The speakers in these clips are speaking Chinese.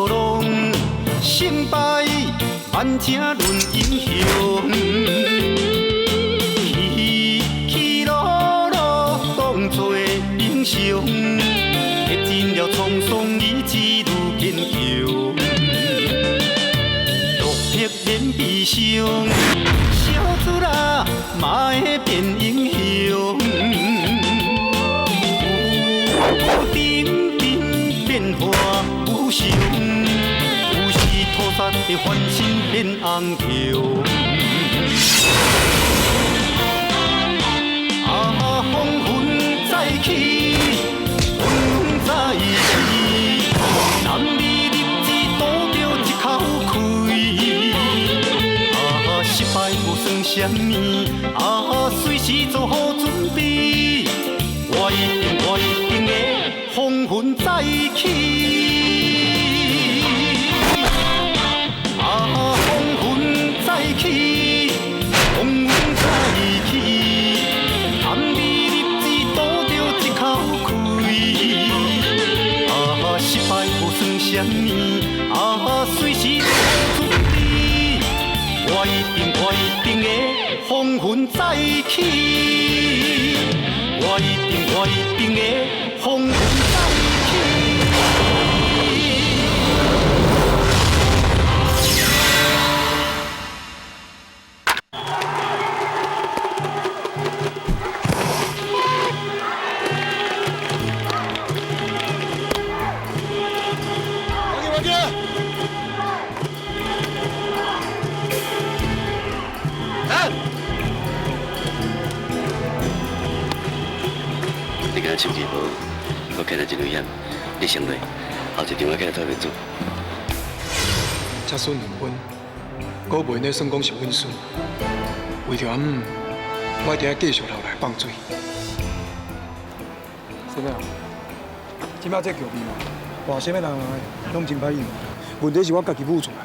浪，胜败万正论英雄。起起落落当作英雄，历尽了沧桑，意志愈坚强。落魄免悲伤，小子啦嘛会变英雄。变化无常，有时土煞会翻身变红桥。啊，风云再起，风云再起，男儿立志赌着一口气。啊，失败无算什么，啊，随时做好准备。我一定会。风云再起，啊，风云再起，风云再起，男儿立志赌着一口气，啊，失败无算什么，啊，随时做准备，我一定会风云再起，我一定会风云再起。你今仔手机无，我今日真危险，你先落，后一场我今日特别做。才算2分，果袂呢算讲是稳输。为着暗暝，我一定要继续留来放水。是啊，即摆这局面嘛，换什么人来拢真歹用。问题是我家己舞出来，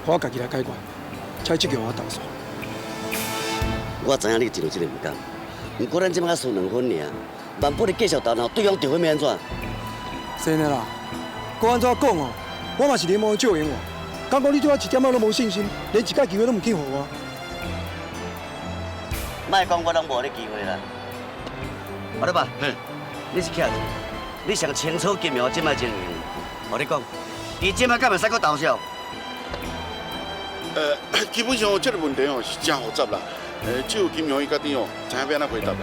我家己来解决，才这局我打输。我知影你真有这个唔甘，不过咱即摆输2分尔，万不你继续打后，对方就会要安怎？真的啦，我安怎讲哦？我嘛是联盟的救援员，敢讲你对我一点仔都无信心，连一届机会都唔肯予我？莫讲我拢无你机会啦。阿你爸，你是徛者，你上清楚金苗即摆情形。我你讲，伊即摆敢会使搁投降？基本上这个问题哦是真复杂啦。只有金苗伊家己哦，知影要安怎回答啦。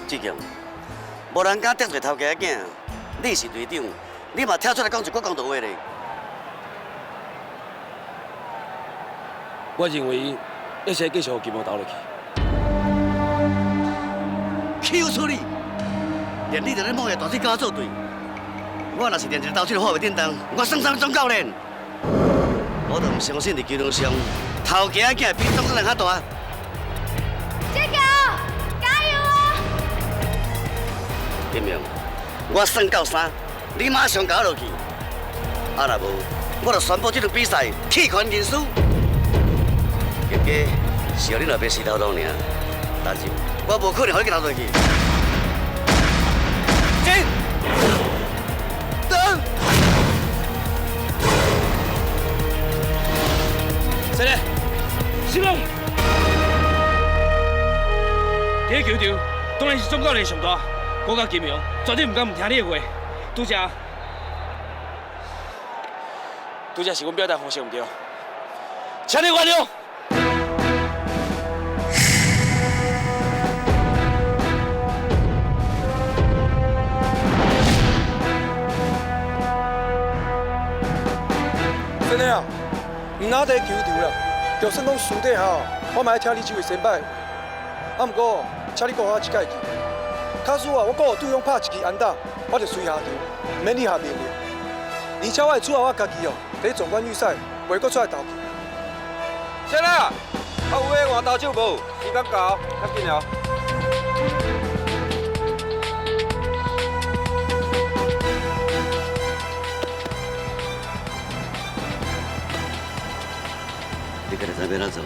志强，无人敢得罪头家仔囝，你是队长，你嘛跳出来讲一句公道话咧。我认为一切继续互金毛投落去。Q 出你，连你在咧冒险大水跟我作对。我若是连一个投手都画袂叮当，我算啥总教练？我都唔相信伫球场上，头家仔囝比总教练较大。志强，加油啊！金明，我算到3，你马上搞落去。啊若无，我就宣布这场比赛弃权认输。结果是让你那边死头路尔，但是我无可能互你投落去。进，等。谁咧？小龙，这个球场当然是总教练上大，我甲金明绝对唔敢唔听你的话。拄则是阮表达方式唔对，请你原谅。真的啊，唔拿第球场啦，就算讲输底下，我嘛要听你这位先摆。啊，不过，请你给我一届机会。假使啊，我讲对方拍一支安打，我就随下场，免你下命令。而且我会主合我家己哦，在总冠预赛袂阁出来投球。先生，啊有诶换投手无？时间到，较紧了。你今日知要怎做？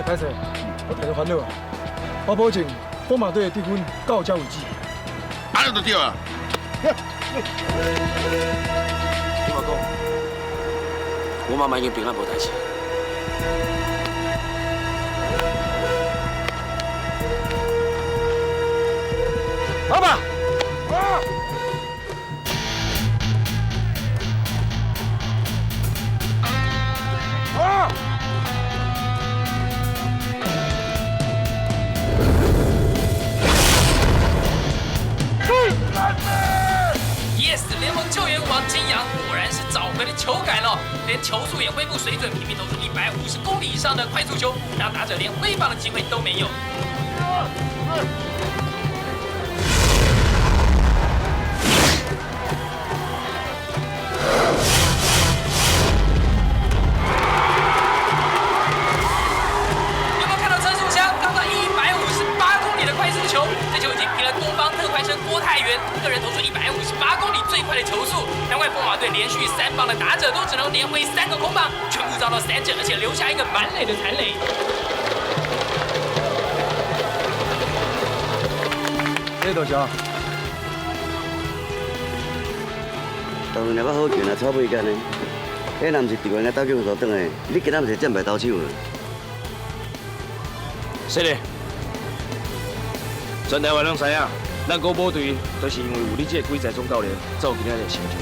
歹势，我大家烦恼啊！我保证，风马队的得分到这为止。安尼就对啊。听我讲，我妈妈已经平安无代志。老板。Yes， 联盟救援王金阳果然是找回了球感了，连球速也恢复水准，频频投出150公里以上的快速球，让打者连挥棒的机会都没有。有没有看到车速枪刚到158公里的快速球？这球已经平了东方特快生郭泰源个人投出158公里最快的球速，难怪风马队连续3棒的打者都只能连挥3个空棒，全部遭到三振，而且留下一个满垒的残垒。谢谢大家。当然我好拳啊，草尾间呢。迄若毋是台湾个斗球所转的，你今仔毋是战败投手了。是的，全台湾拢知影，咱国宝队都是因为有你这个鬼才总教练，才有今仔日的成就。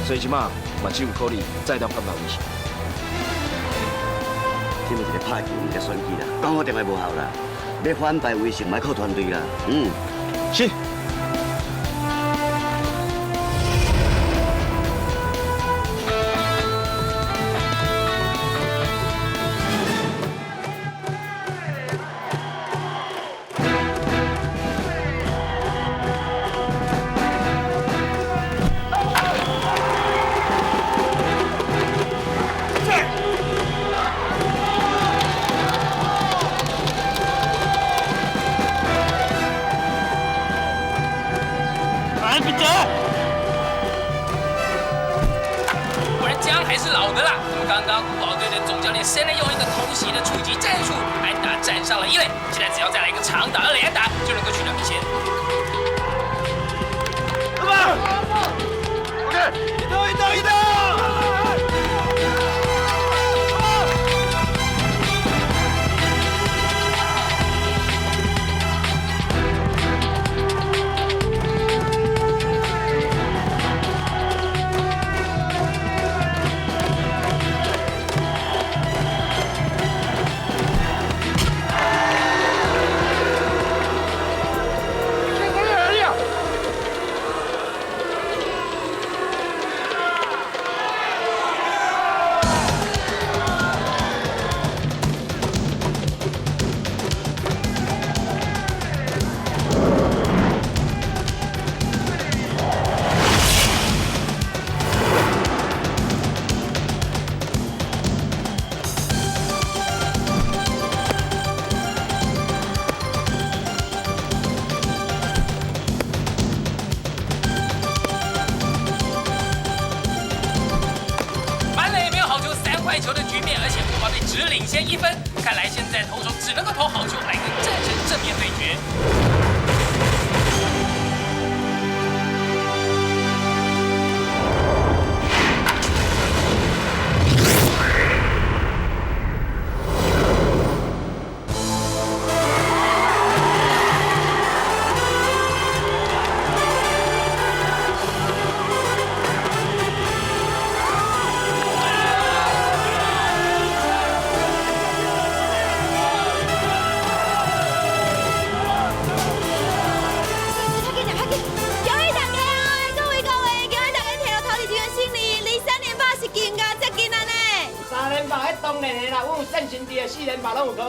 所以即马嘛只有靠你再度扳倒威胁。这是一个拍球，毋是选举啦，讲好定会无效啦。要反败为胜，莫靠团队啦。是。果然姜还是老的啦。那么刚刚古堡队的总教练谁来用一个偷袭的触击战术，安打站上了1垒，现在只要再来一个长打2垒安打，就能够取得领先。一刀！球的局面，而且国宝队只领先1分。看来现在投手只能够投好球来跟战神正面对决。当然的啦，我有战神队的4连霸拢有可能。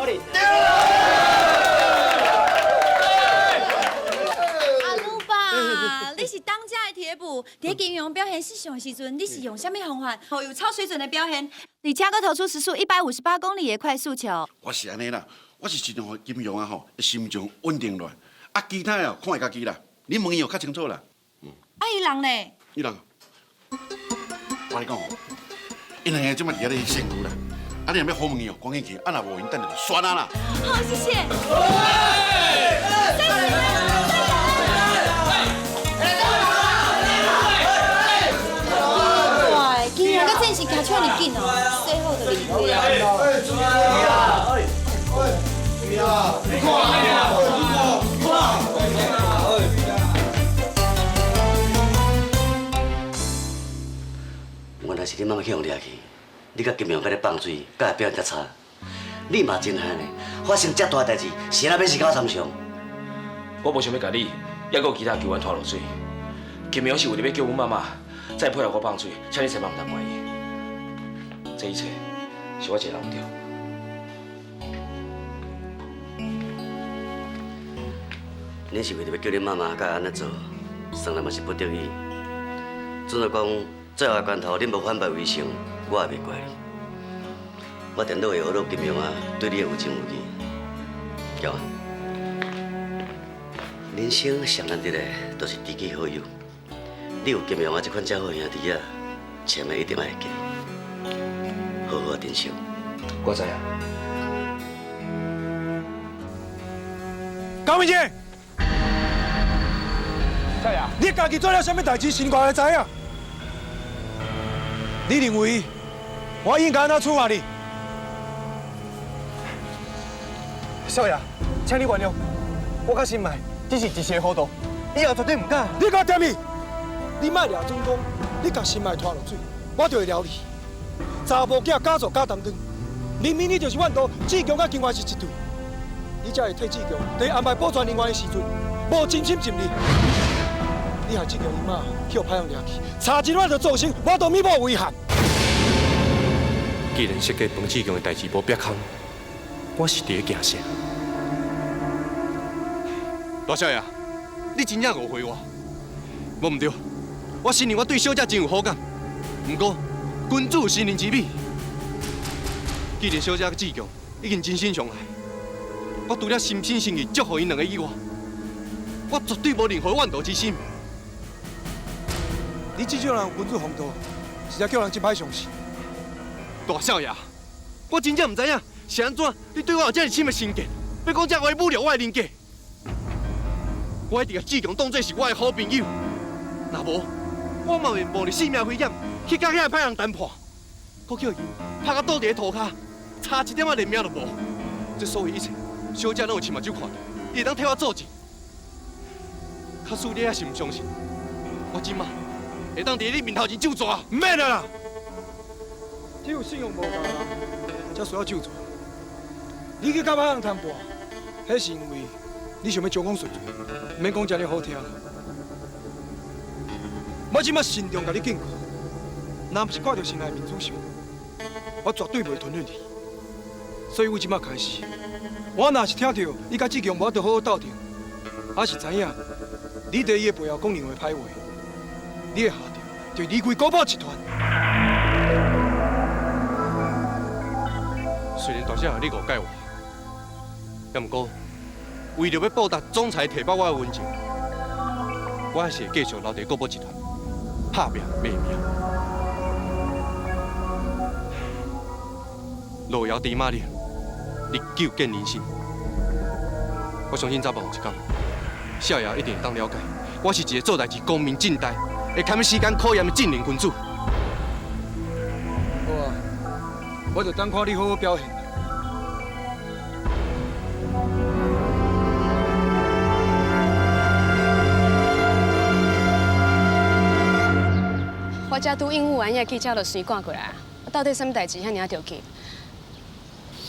阿鲁爸，你是当家的铁捕，在金庸表现失常的时阵，你是用什么方法，好有超水准的表现？而且佫投出时速158公里的快速球。我是安尼啦，我是尽量让金庸啊吼，心情稳定落来。啊，其他哦，看伊家己啦，你问伊哦较清楚啦。啊，伊人呢？伊人，我跟你讲哦，因两个即马伫咧咧选举啦。啊，你若要好问伊哦，赶紧去，啊若无，因等下就酸啊啦。好，谢谢。哇，今日个真是行出来紧哦，最后的礼物呀。原来是你妈妈去用掠去，你甲金明甲你放水，甲表现遮差，你嘛真憨呢！发生遮大代志，谁人要是搞参详？我无想要甲你，也阁有其他球员拖落水。金明是为了要救阮妈妈，才配合我放水，请你千万唔通怪伊。这一切是我一个人唔对。恁是为了要叫恁妈妈甲安怎做，算来嘛是不得已。准要讲最后关头恁无反败为胜，我也袂怪你。我电脑会学到金明啊，对你有情有义。叫啊，人生上难得的，都是知己好友。你有金明啊这款遮好兄弟啊，千万一定要会记，好好珍惜。我知影。高明姐，少爷，你家己做了什么代志，心肝会知影？你认为我应该安怎处罚你？少爷，请你原谅，我甲心爱只是一时糊涂，以后绝对唔敢。你给我点去！你莫俩总讲，你甲心爱拖落水，我就会了你。查某囝家族家当当，明明你就是阮都志强甲金华是一对，你才会替志强在安排保全人员的时阵，无尽心尽力。你害志强伊妈去互歹人掠去，差一晚就造成我都弥补遗憾。既然设计彭志强的代志无避空，我是伫惊啥？大少爷，你真正误会我。我唔对，我承认我对小姐真有好感。不过，君子有信任之美。既然小姐甲志强已经真心相爱，我除了心心诚意祝福因两个以外，我绝对无任何怨妒之心。你这种人君子风度，实在叫人真歹相信。大少爷，我真正唔知影是安怎，你对我有这么深的成见，要讲这话侮辱我的人格。我一直把志强当作是我的好朋友，若无，我嘛会冒着性命危险去甲遐歹人谈判，搁叫伊拍到倒地涂骹，差一点仔连命都无。这所有一切，小姐拢有亲目睭看到，伊会当替我作证。假使你还是唔相信，我今晚会当伫你面头前就抓。唔免啦，只有信用无够人，才需要就抓。你去甲歹人谈判，迄是因为你想要将讲顺嘴，唔免讲遮尔好听。我即马慎重甲你警告，若不是挂着心内面子上，我绝对袂吞忍你。所以，我即马开始，我若是听到你甲志强无法度好好斗阵，还是知影你伫伊的背后讲任何歹话，你的下场就离开古堡集团。虽然大少爷你误解我，也毋过为了要报答总裁提拔我的恩情，我还是会继续留伫国宝集团拍拼卖命。路遥知马力，日久见人心。我相信早晚有一天，少爷一定会当了解，我是一个做代志光明正大、会堪时间考验的正人君子。好啊，我就等看你好好表现。我才拄应付完遐记者就先赶过来，到底什么代志遐尔着急？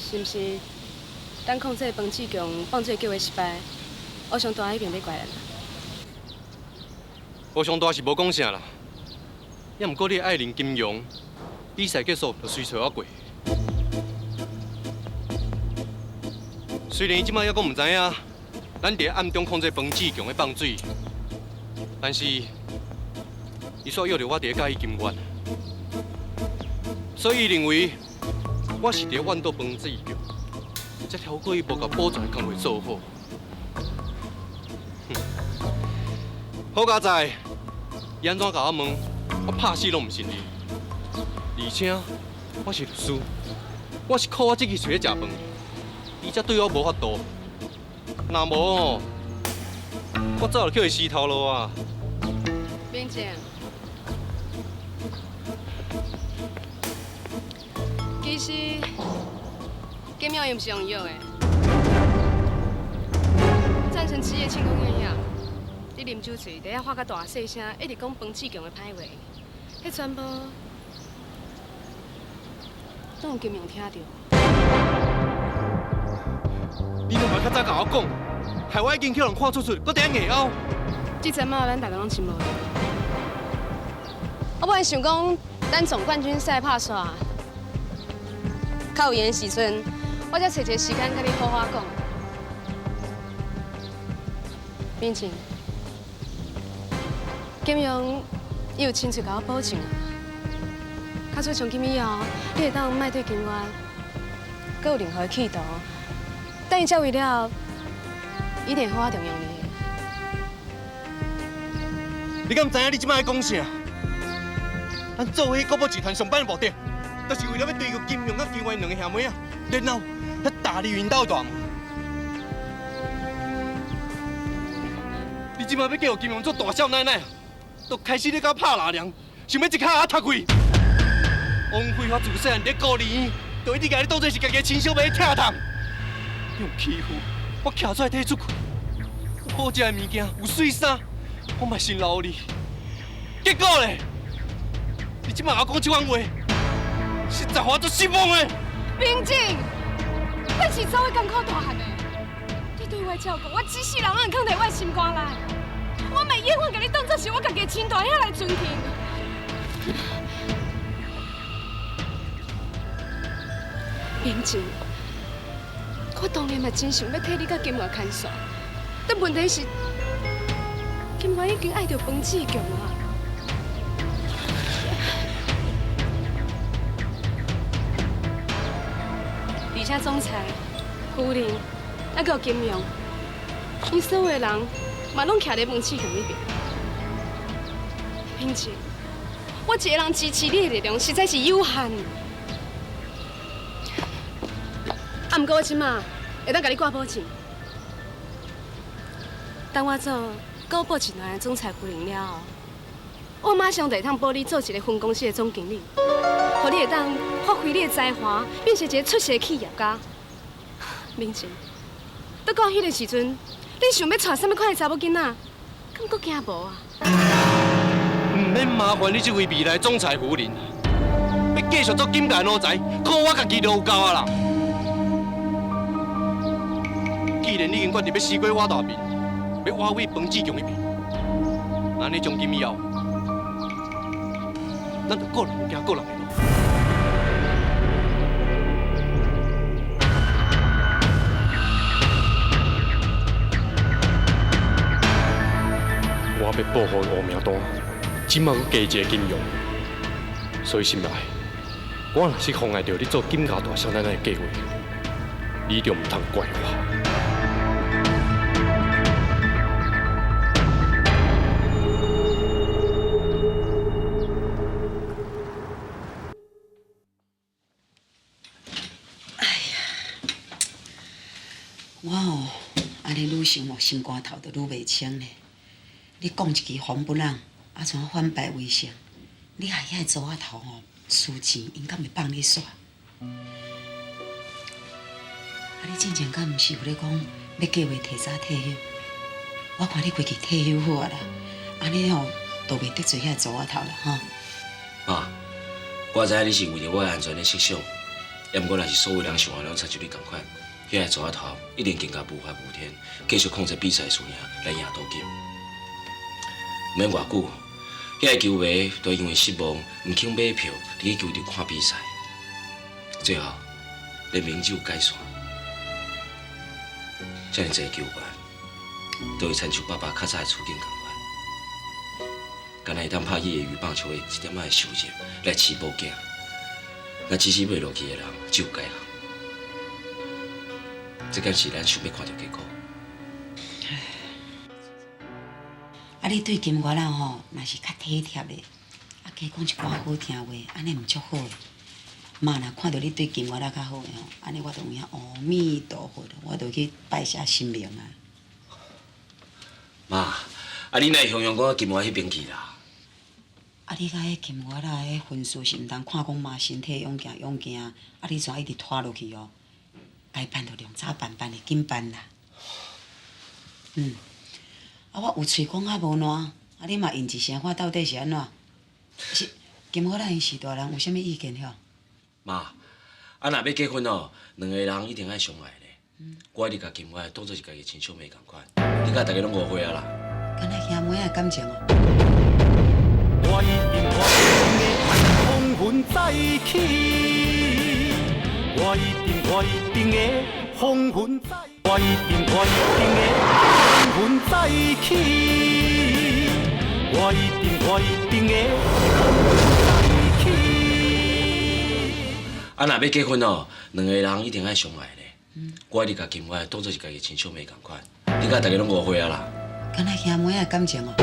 是毋是？咱控制彭志强放水叫的失败，我上大一定要怪咱啦。我上大是无讲啥啦，也毋过你的爱人金庸，比赛结束就随找我过。虽然伊即摆还讲毋知影，咱伫暗中控制彭志强的放水，但是伊煞约着我伫介意金源，所以伊认为我是伫怨倒彭志强，才超过伊无甲保全的工作做好。好佳在，伊安怎甲我问，我拍死拢毋信任。而且我是律师，我是靠我自己出去食饭，你才对我无法度。若无哦，我早就叫伊死头路啊！明静，其实金庙又不是用药的，赞成职业庆功宴呀。你啉酒醉，在遐发甲大细声，一直讲彭志强的歹话，迄全部都有金明听到。你若莫较早甲我讲，害我已经叫人看出去，搁伫遐硬拗。这阵嘛，咱大家拢沉默。我本来想讲，咱总冠军赛拍煞，较有闲的时阵，我才找一个时间甲你好好讲。明静，金庸伊有亲嘴甲我保证啊，较早从今以后，你会当卖对金元，搁有任何的企图，等伊接位了，一定好好重用你。你敢知影你即摆在讲啥？咱做伙国宝集团上班的目的，就是为了要追求金庸甲金元两个兄妹啊，然后要大力引导大门。你即摆要叫金庸做大少奶奶，都开始咧搞拍拉梁，想要一脚把他踢开。王辉华自细汉伫孤儿院，就一直甲你当作是家己的亲小妹疼痛，用欺负我徛出来摕出去，有好食的物件，有水衫。我嘛辛劳你，结果咧，你即摆我讲这番话，实在我足失望的。明静，咱是做伙艰苦大汉的，你对我照顾，我一世人拢放在我的心肝内。我咪永远甲你当作是我家己的亲大兄来尊敬。明静，我当然嘛真想要替你甲金华牵线，但问题是。金元已经爱着彭志强啊！而且总裁、夫人，还有金庸，因所有的人嘛拢徛伫彭志强那边。平静，我一个人支持你的力量实在是有限。啊，不过我即马会当甲你挂保证，当我做。高报集团的总裁夫人了后，我马上就会当保你做一个分公司的总经理，互你会当发挥你的才华，变成一个出色的企业家。明静，到迄个时阵，你想要娶什么款的查某囡仔，敢阁惊无啊？唔免麻烦你这位未来总裁夫人，要继续做金家奴才，靠我家己就有够啊啦！既然你已经决定要死过我大面。要挖位彭志强那边，安尼从今以后，咱就个人行个人的路。我要保护吴明丹，即马加一个金庸，所以心内，我若是妨碍到你做金家大少奶奶的计划，你就唔通怪我。我哦，安尼愈想哦，心肝头就愈袂清咧。你讲一句风不浪，啊怎反败为胜？你害遐组仔头哦，输钱，因敢会放你煞？啊，你之前敢毋是有咧讲要计划提早退休？我看你规矩退休好啊啦，安尼哦，都袂得罪遐组仔头啦，哈。妈，我知影你是为着我的安全咧设想，也毋过若是所有人想法拢亲像你共款。遐个蛇头一定更加无法无天，继续控制比赛输赢来赢夺金。免偌久，遐个球迷都因为失望，唔肯买票伫球场看比赛，最后连名酒解散。遮尔侪球员，都会亲像爸爸较早的处境共款，敢若会当拍业余棒球的一点仔的收入来饲某囝，那支持袂落去的人只有改行。这敢是咱想要看到结果。啊，你对金元啊吼，若是较体贴的，啊，加讲一寡好听话，安尼毋足好诶。妈若看到你对金我仔较好的吼，安尼我就有影阿弥陀佛，我就去拜谢神明啊。妈，啊你乃雄雄讲金我迄边去啦？啊，你甲迄金我仔迄婚事是毋通看讲妈身体勇行，啊你怎一直拖落去哦？该办就量早办的紧办啦。啊我有喙讲啊无烂，啊你嘛应一声，看到底是安怎？是金我仔因是大人，有啥物意见吼？妈，啊若要结婚哦，两个人一定爱相爱咧。我一直甲金我当做是家己亲兄妹共款，你甲大家拢误会啊啦。敢若兄妹的感情哦。我一定的红粉再起，我一定的红粉再，我一定的红粉再起，我一定的红粉再起。啊若要结婚哦，两个人一定爱相爱咧。我一直甲金我当做是家己亲兄妹共款，你甲大家拢误会啊啦。敢若兄妹的感情哦。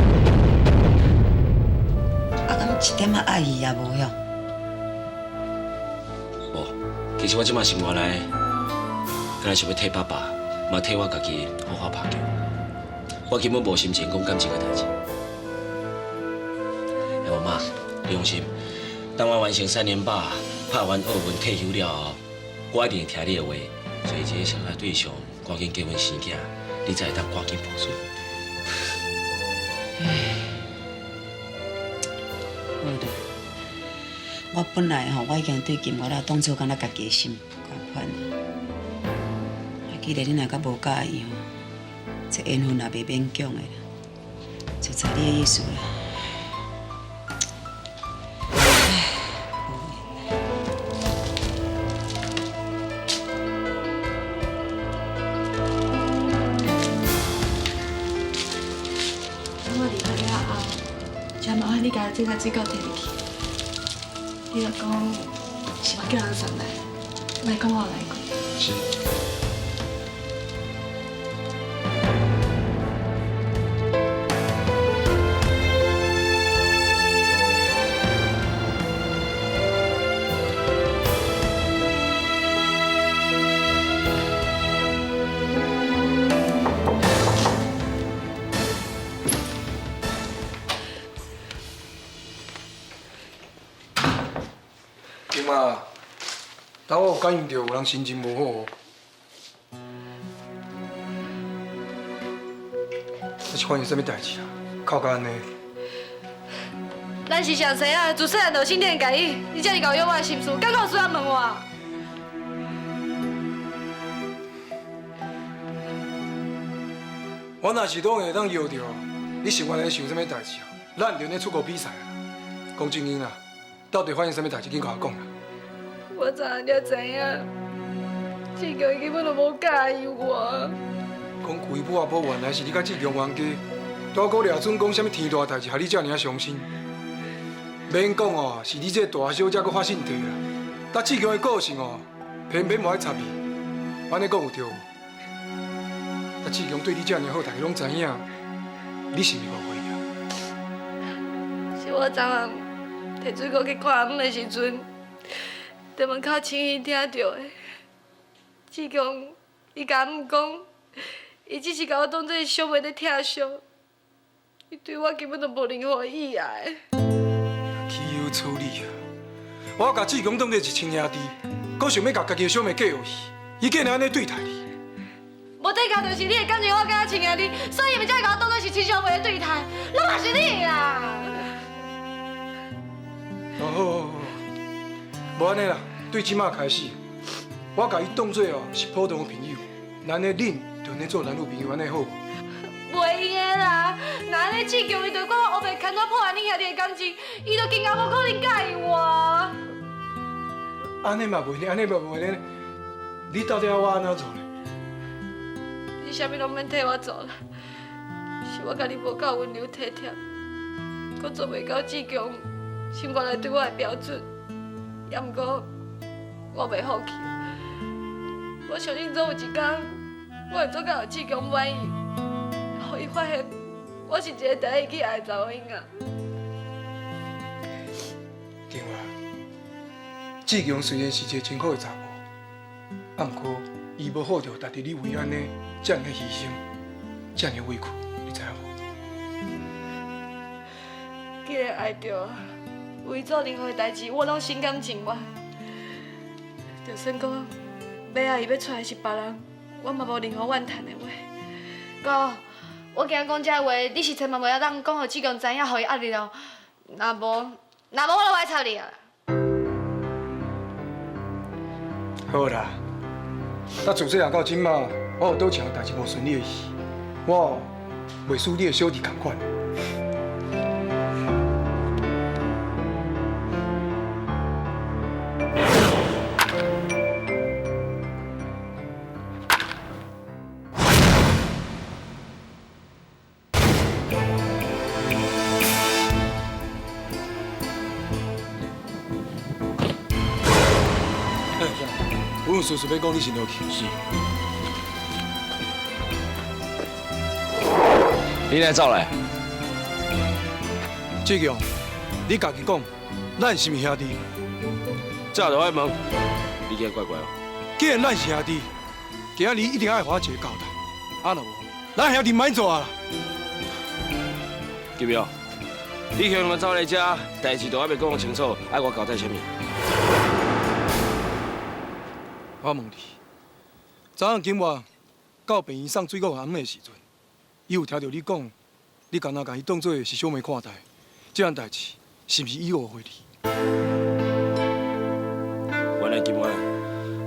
啊，敢一点仔爱意也无哟。无，其实我即马心肝内，敢若是要替爸爸，嘛替我家己好好拍球。我根本无心情讲感情的代志。哎，妈，你放心，等我完成3年半，拍完奥运退休了后，我一定会听你的话，找一个相爱对象，赶紧结婚生囝，你才会当赶紧抱孙。好的，我本来吼，我已经对金我仔当作敢若家己的心共款。既然你若甲无介意吼，这缘分也袂勉强的啦，就照你的意思啦。我离开了后，真麻烦你家这个水果摕入去。你若讲是我叫人送来，莫讲我有来过。是。金妈，当我有感应到有人心情无好，这是发生什么代志啊？哭到安尼。咱是上生啊，自细汉就心电感应，你遮尔搞用我的心事，敢有需要问我？我若是拢会当摇着，你是原来想什么代志啊？咱就咧出国比赛啊！讲正经啦，到底发生什么代志，紧甲我讲啦。我昨昏才知影，志强根本就无介意我。讲规母啊，无原来是你甲志强冤家，大哥掠准讲什么天大代志，害你遮尔啊伤心。免讲哦，是你这大小姐搁发信体啦。但志强的个性哦，偏偏无爱插伊，安尼讲有对无？但志强对你遮尔好，大家拢知影，你是毋是误会啊？是我昨暗摕水果去看阿母的时阵，在门口轻轻听到的。志强，伊甲阿母讲，伊只是甲我当作小妹在疼惜，伊对我根本就无任何意爱。岂有此理啊！我甲志强当作是亲兄弟，搁想要甲家己的小妹嫁予伊，伊竟然安尼对待你。无底价就是你的感情，我甲我亲兄弟，所以伊才会甲我当作是亲小妹的对待，拢嘛是你啦。好，无安尼啦，对即马开始，我甲伊当作哦是普通的朋友，咱的恁就安尼做男女朋友安尼好无？袂用的啦，若安尼志强伊对我黑白牵拖破坏恁兄弟的感情，伊就更加无可能介意我。安尼嘛袂呢，安尼嘛袂呢，你到底要我安怎做呢？你啥物拢免替我做啦，是我甲你无够温柔体贴，搁做袂到志强心肝内对我的标准。也毋过，我袂放弃。我相信总有一天，我会做到互志强满意，互伊发现我是一个第一去爱的查某囡仔。景华，志强虽然是一个真好的查某，啊，毋过伊无好着值得你为安尼这样的牺牲，这样的委屈，你知影无？既然爱着，为做任何的代志，我拢心甘情愿。就算讲尾仔伊要娶的是别人，我嘛无任何怨叹的话。哥，我惊讲这话，你是千万袂晓当讲互志强知影，互伊压力哦。若无我就来插你啊！好啦，咱自细汉到今嘛，我有倒一项代志无顺利的事，我袂输你的小弟同款。阮叔叔要讲你是落去，是。你来走来。志强，你家己讲，咱是毋是兄弟？这就爱问，你今怪怪哦。既然咱是兄弟，今日一定爱我一个交代。啊，若无，咱兄弟免做啊！金彪，你向我走来这，代志都还未讲清楚，爱我交代啥物？我问你，昨暗今晚到病院送水果给翁的时阵，伊有听到你讲，你敢若把伊当作是小妹看待，这样代志是毋是以误会你？原来今晚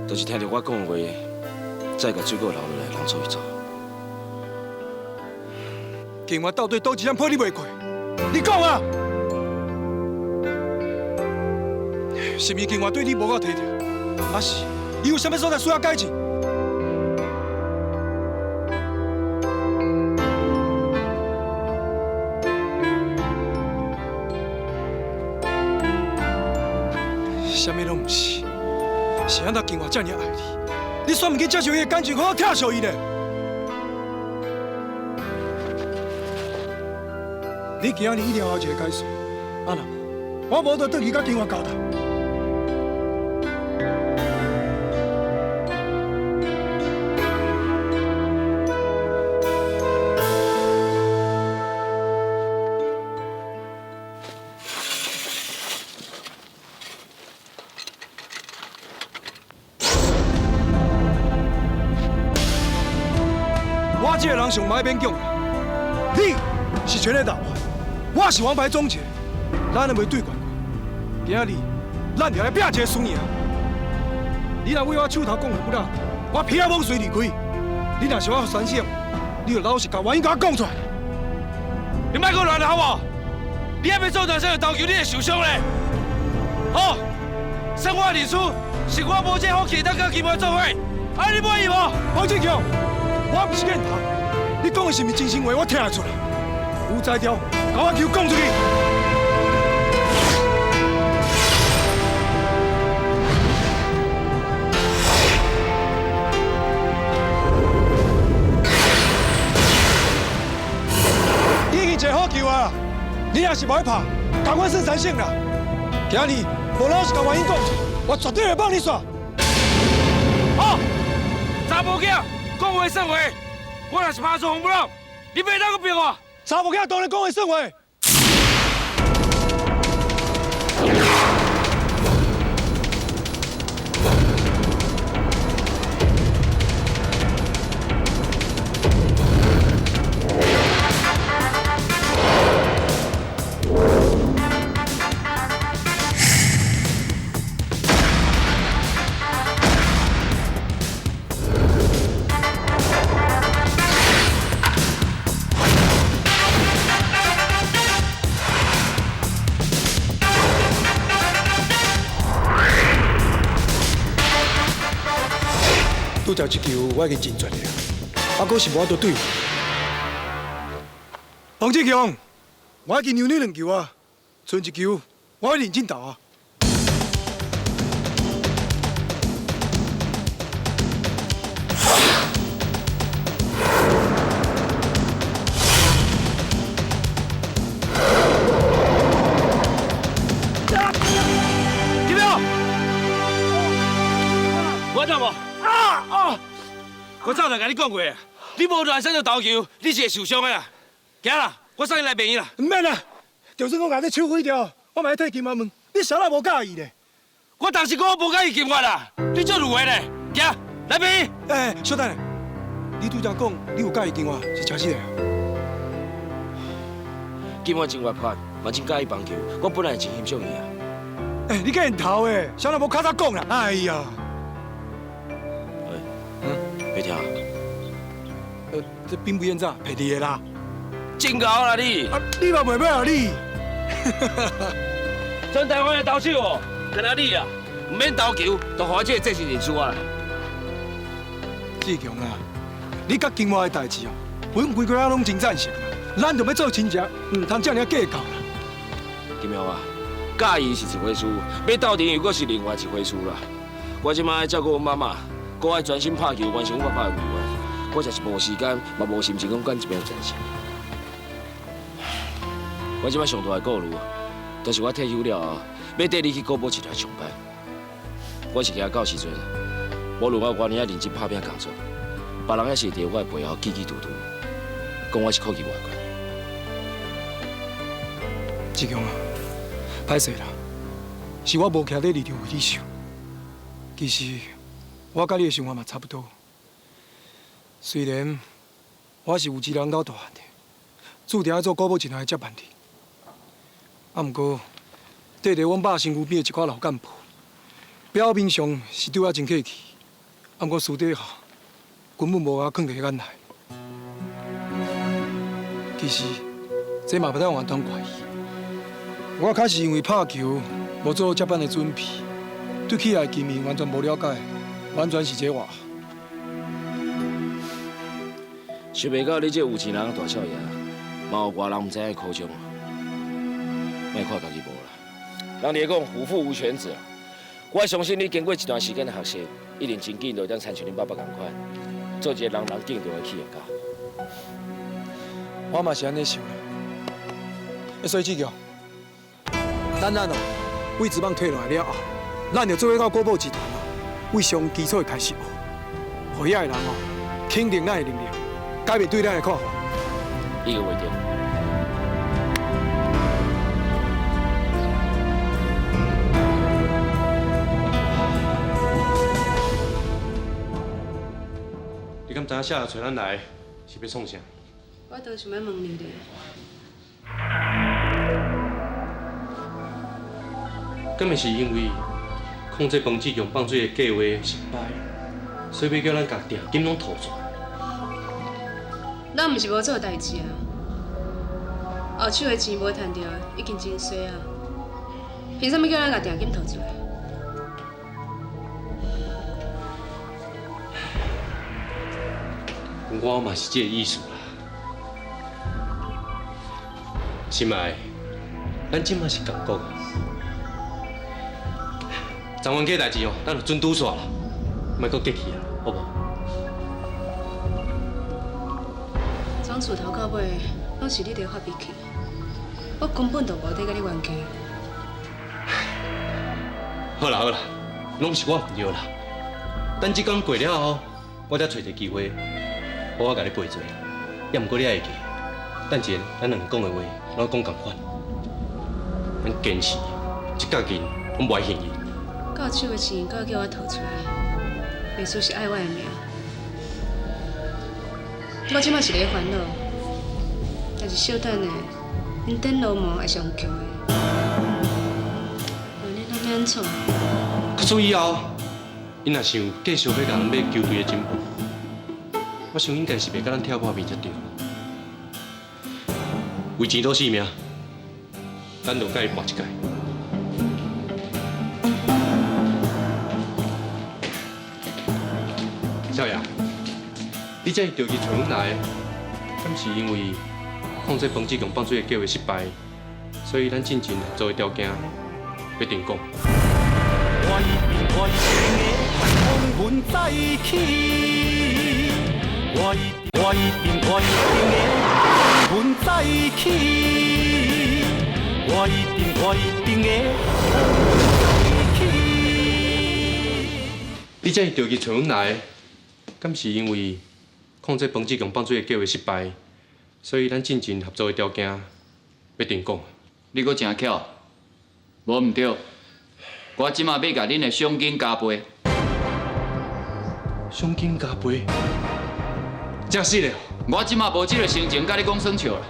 都是听到我讲的话，才把水果留落来，让出去走。今晚到底倒一项破你袂过？你讲啊！是毋是今晚对你无够体贴？还是？伊有啥物所在需要改进？啥物拢毋是，是安怎今晚遮尔爱你，你煞毋去接受伊的感情，好好疼惜伊呢？你今日一定要有一个解释，啊若无，我无得转去甲今晚交代。我这个人上歹勉强啦，你是全力打我，我是王牌终结，咱若袂对决，今日咱就来拼一个输赢。你若为我手头讲不啦，我皮啊往水离开。你若是我选项，你就老实甲原因甲我讲出来。你莫搁乱了好无？你还没做大事就投球，你会受伤嘞。好，生活历史是我无这好气，当甲金门做伙，啊你满意无？王志强。我不是骗他，你讲的是毋是真心话？我听得出来。有才调，甲我球讲出去。已经一个好球啊！你也是无爱拍，赶快算3胜啦！今日无老实甲原因讲出，我绝对会帮你耍。好，查某囝。讲话算话，我若是拍出红不让，你别当个逼我。查某囝当然讲话算话。拄则这球我已经真绝了，啊，可是无法度对付。王志强，我已经让你2球啊，剩1球我会认真投啊。金彪，甲你讲过啊，你无乱伸着投球，你是会受伤的啦。行啦，我送你来便医啦。唔免啦，就算我硬你手毁掉，我嘛要替金华问，你啥人无介意咧？我当时讲我无介意金发啦，你做如何咧？行，来便医。哎，小等下，你拄则讲你有介意金华是真实的啊？金发真活泼，嘛真介意棒球，我本来真欣赏伊啊。哎，你个人头诶，啥人无较早讲啦？哎呀，别听啊。这兵不厌诈，赔你的啦。真搞啦你！啊，你嘛袂买啊你？全台湾的投手哦，跟阿你啊，唔免投球，就互我这个责任认输啊。志强啊，你甲金华的代志哦，阮规个人拢真赞成啦。咱就要做亲戚，唔通这样计较啦。金苗啊，介意是一回事，要斗阵又阁是另外一回事啦。我即摆要照顾我妈妈，我爱专心拍球，完成我爸爸的遗愿。我就是无时间，嘛无心情讲管这边代志。我即摆上大的顾虑，就是我退休了后，要缀你去古堡集团上班。我是惊到时阵，无论我偌尔认真拍拼工作，别人还是伫我的背后叽叽嘟嘟，讲我是科技外观。志强啊，歹势啦，是我无徛在立场为你想。其实我甲你的想法嘛差不多。虽然我是有志人到大汉的，注定要做古堡集团的接班人，啊，毋过缀伫阮爸身躯边的一寡老干部，表面上是对我真客气，啊，毋过私底下根本无我囥伫眼内。其实这嘛不当完全怪伊。我开始因为拍球无做接班的准备，对起来见面完全无了解，完全是这话。想袂到你这有钱人大少爷，嘛有外人唔知影的苦衷。莫看家己无啦，人哋讲虎父无犬子，我相信你经过一段时间的学习，一定真紧就会当参像恁爸爸同款，做一个人人敬重的企业家。我嘛是安尼想的。所以志强，咱哦，为职棒退落来了后，咱就做伙到古堡集团哦，为上基础开始学，互遐个人哦，肯定咱的能力，改变对咱的看法。一个为定。你敢知影夏找咱来是要创啥？我都想要问你咧。敢会是因为控制彭志强放水的计划失败，所以要叫咱甲定金拢吐出来？咱毋是无做代志啊，后手的钱无趁着，已经真衰啊。凭啥物叫咱甲定金吐出来？我嘛是这个意思啦。心爱，咱即马是共国啊。张文家代志哦，咱就准拄煞啦，莫搁激气啊，好无？从厝头到尾，拢是你伫发脾气，我根本就无在甲你冤家。好啦好啦，拢是我唔对啦。等这工过了后，我再找一个机会，好我甲你赔罪。也毋过你爱会记，等前咱两个讲的话，拢讲共款。咱坚持，这角金我袂现伊。到手的钱，搁叫我吐出来，袂输是爱我的命。我即马是咧烦恼，但是小等的，恁顶老毛也上强的，问恁要安怎？可是以后，因若想继续要甲咱买球队的进步，我想应该是袂甲咱跳破面才对。为钱赌性命，咱就甲伊搏一届。少爷，你这着急找阮来，敢是因为控制彭志强放水的计划失败，所以咱进前合作的条件要停讲。我一定的同阮在一起，我一定的同阮在一起，我一定的同阮在一起。你这着急找阮来，敢是因为控制彭志强放水的计划失败，所以咱进前合作的条件要停讲。你阁真巧，无毋对，我即马要甲恁的奖金加倍。奖金加倍？真是嘞！我即马无即个心情甲你讲算笑啦。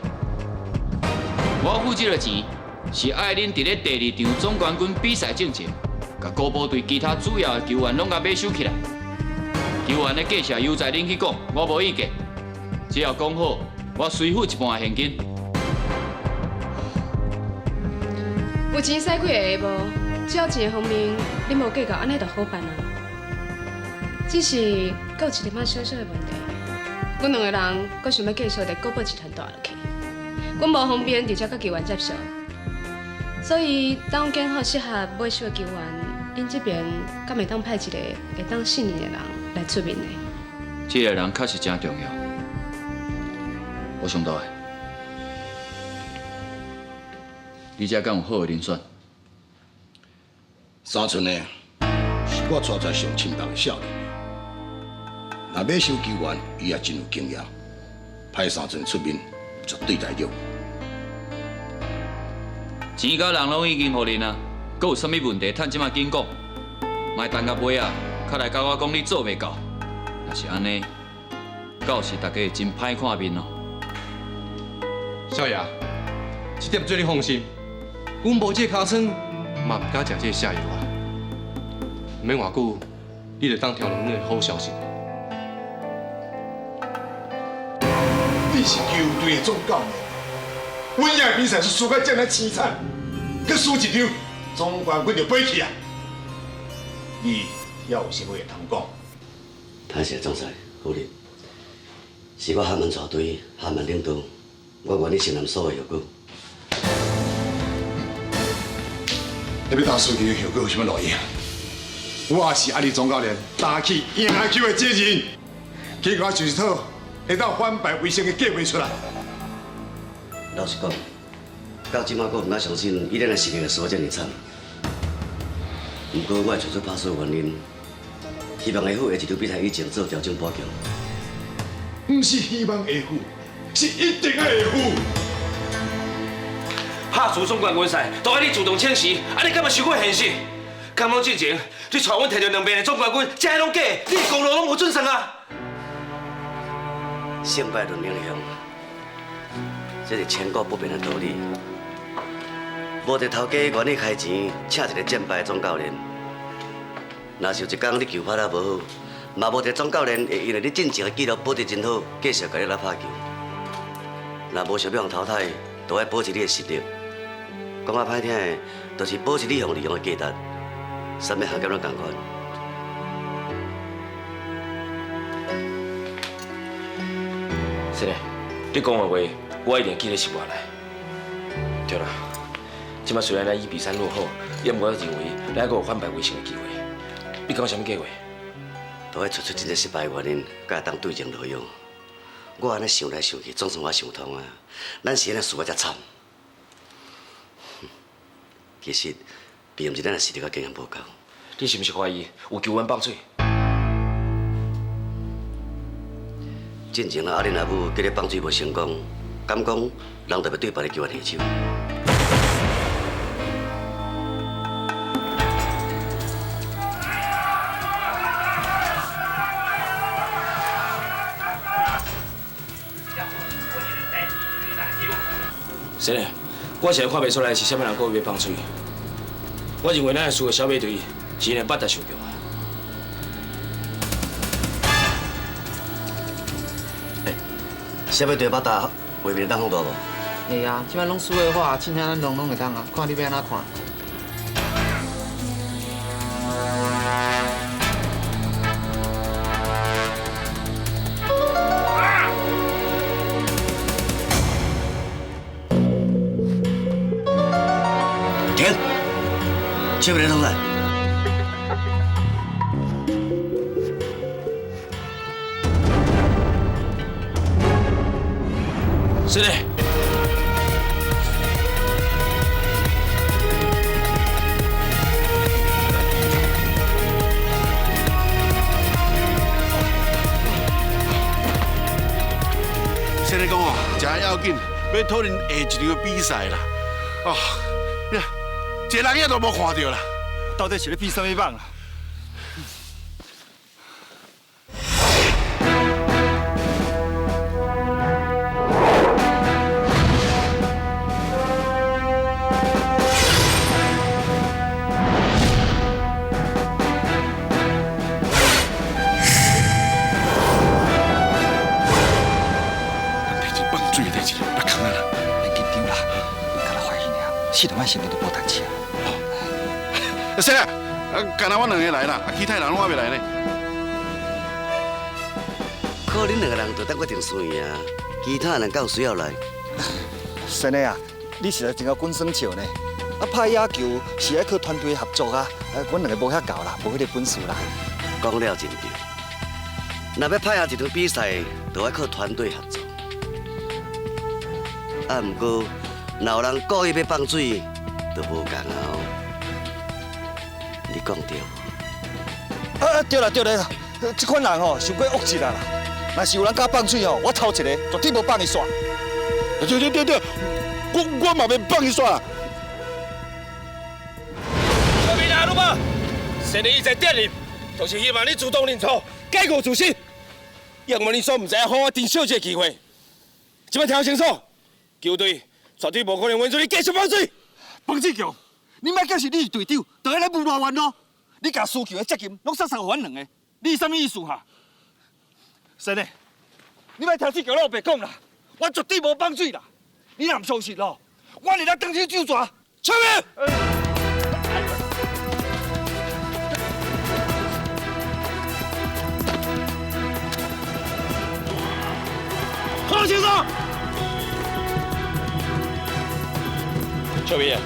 我付即个钱是爱恁伫咧第2场总冠军比赛进前，甲高部队其他主要的球员拢甲买收起来。球员的价钱由在恁去讲，我无意见。只要讲好，我随付一半现金。有钱使几个无？只要钱的方面，恁无计较，安尼就好办啊。只是阁有一点仔小小的问题，阮两个人阁想要继续伫高报集团待落去，阮无方便直接甲球员接受，所以当我拣好适合买收的球员，恁这边敢会当派一个会当信任的人来出面的？这个人确实真重要，我想到的。你遮敢有好的人选？三寸的是我带在上清淡的少年。若要收球员，伊也真有经验，派三寸出面绝对来用。钱甲人拢已经互恁啊，阁有啥物问题，趁即马紧讲，莫等到尾啊，较来甲我讲你做袂到。若是安尼，到时大家会真歹看面哦。少爷，这点做你放心，阮无这尻川，嘛毋敢食这下药啊。毋免偌久，你就当听到阮的好消息。你是球队的总教练，阮遐的比赛是输甲这么凄惨，佮输一场，总冠军就飞去啊！你还有啥物会通讲？歹势总裁，夫人，是我喊问带队，喊问领导，我愿意承担所有后果。你要打输球的后果有啥物路用？我也是阿里总教练担起赢球的责任，结果就是套会当反败为胜的计划出来。老实讲，到即马我毋敢相信伊咱的实力会输遮尔惨。不过我会找出拍输的原因，希望下虎下一场比赛以前做调整补强。不是希望下虎，是一定要下虎。拍输总冠军赛，都爱你主动请辞，安尼敢嘛伤过现实？刚刚之前，你带阮摕到2面的总冠军，这些拢假，你的功劳拢无准算啊！胜败论英雄，这是千古不变的道理。无得头家愿意开钱请一个战败的总教练，若是有一天你球拍得无好，嘛无得总教练会因为你进前的纪录保持真好，继续甲你来拍球。若无想要互淘汰，就要保持你的实力。讲啊歹听的，就是保持你互利用的价值。啥物行业拢同款。是嘞，你讲的话，我一定记在心内。对啦，即摆虽然咱以比赛落后，也毋过认为咱还阁有反败为胜的机会。你讲有啥物计划？都要找出真正失败的原因，才会当对症落药。我安尼想来想去，总算我想通啊。咱是安尼输啊才惨。其实，并毋是咱的实力甲经验无够。你是毋是怀疑有球员放水？进前阿恁阿母叫你放水无成功，敢讲人就要对别个球员下手？是嘞，我实在看袂出来是啥物人故意要放水。我认为咱输的小马队是因为八达受强啊。小马队八达画面当放大无？会啊，即摆拢输的话，凊彩咱拢会当啊，看你要安怎看。停！小马队总裁。是嘞。现在讲哦，真要紧，要讨论下一场的比赛啦。哦，呀，一个人也都无看到啦。到底是咧比什么棒啊？四两仔先你都无谈钱。是啊，干那我两个来啦，其他人拢还未来呢。靠恁两个人就等我定算啊，其他人敢有需要来？先生啊，你实在真够滚耍笑呢。啊，拍野球是要靠团队合作啊，阮两个无遐够啦，无迄个本事啦。讲了真对，若要拍下一场比赛，就要靠团队合作。啊，不过。若有人故意要放水，就无共啊！你讲对。啊，对啦对啦，这款人吼伤过恶质啦。若是有人敢放水吼，我头一个绝对无放伊煞。对，我嘛要放伊煞。各位阿鲁巴，现在伊在店里，就是希望你主动认错，改过自新。要么你说唔知影，好我顶小姐机会。即摆听清楚，球队。绝对无可能允许你继续放水！彭志强，你莫讲是你是队长，就喺咧诬赖阮咯！你甲输球的责任拢撒给阮两个，你是啥物意思哈？先生，你莫听志强老爸讲啦，我绝对无放水啦！你若唔相信咯，我嚟当天就抓，出面！好清楚！秋明，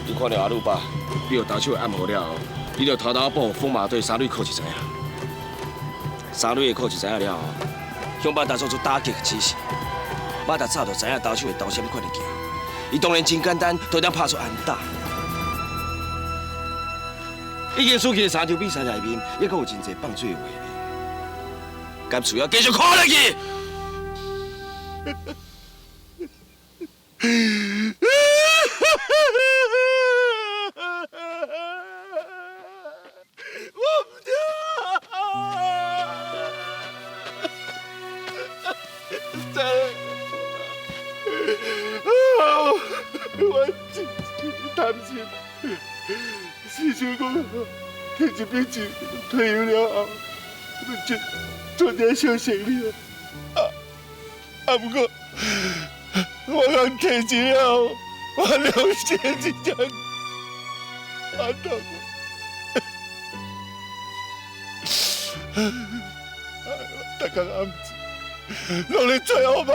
你看到阿鲁巴，你有投手按摩了后，你就偷偷报风马队三垒扣一知影。三垒的扣一知影了后，向马达做出打击的指示。马达早就知影投手会投什么款的球，伊当然真简单，就当拍出安打。已经输去3场比赛内面，也阁有真侪放水的画面，敢需要继续看落去？我真担心，是想讲，天一兵就退休了后，就全然小成了。不过，我刚退休了，我留下一张安头。大家暗时，拢咧做好梦，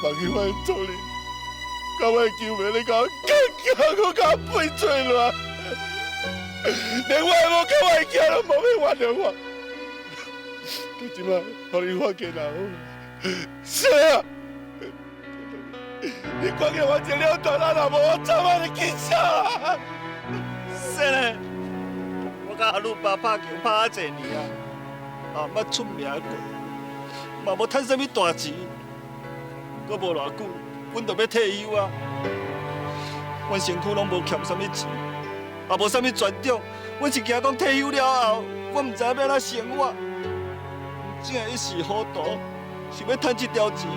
梦见我做哩。甲我救命，你甲我我甲我背做乱，连我无甲我囝都无要原谅我。你即摆互你发现啦，是啊，你看见我一了断啦，若无我怎么你见笑啊？是嘞，我甲阿鲁巴拍球拍啊侪年啊，也捌出名过，嘛无趁啥物大钱，阁无偌久。阮就要退休啊！阮身躯拢无欠啥物钱，也无啥物专长。阮是惊讲退休了后，我唔知要怎生活。正一时糊涂，想要趁一条钱。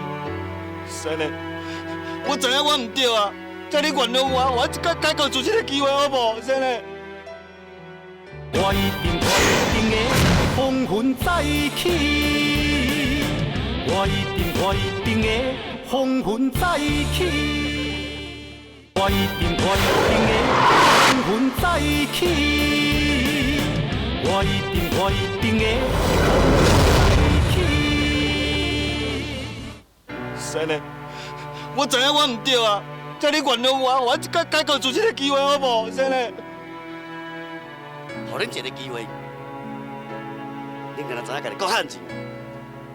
是嘞，我知影我唔对啊，请你原谅我，我一改改过自新的机会好无？是嘞。我一定的风云再起，我一定的。风云再起，我一定的风云再起，我一定的风云再起。是嘞，我知影我唔对啊，请你原谅我，我一改过自新的机会好无？是嘞。互恁一个机会，恁敢若知影家己够汉子？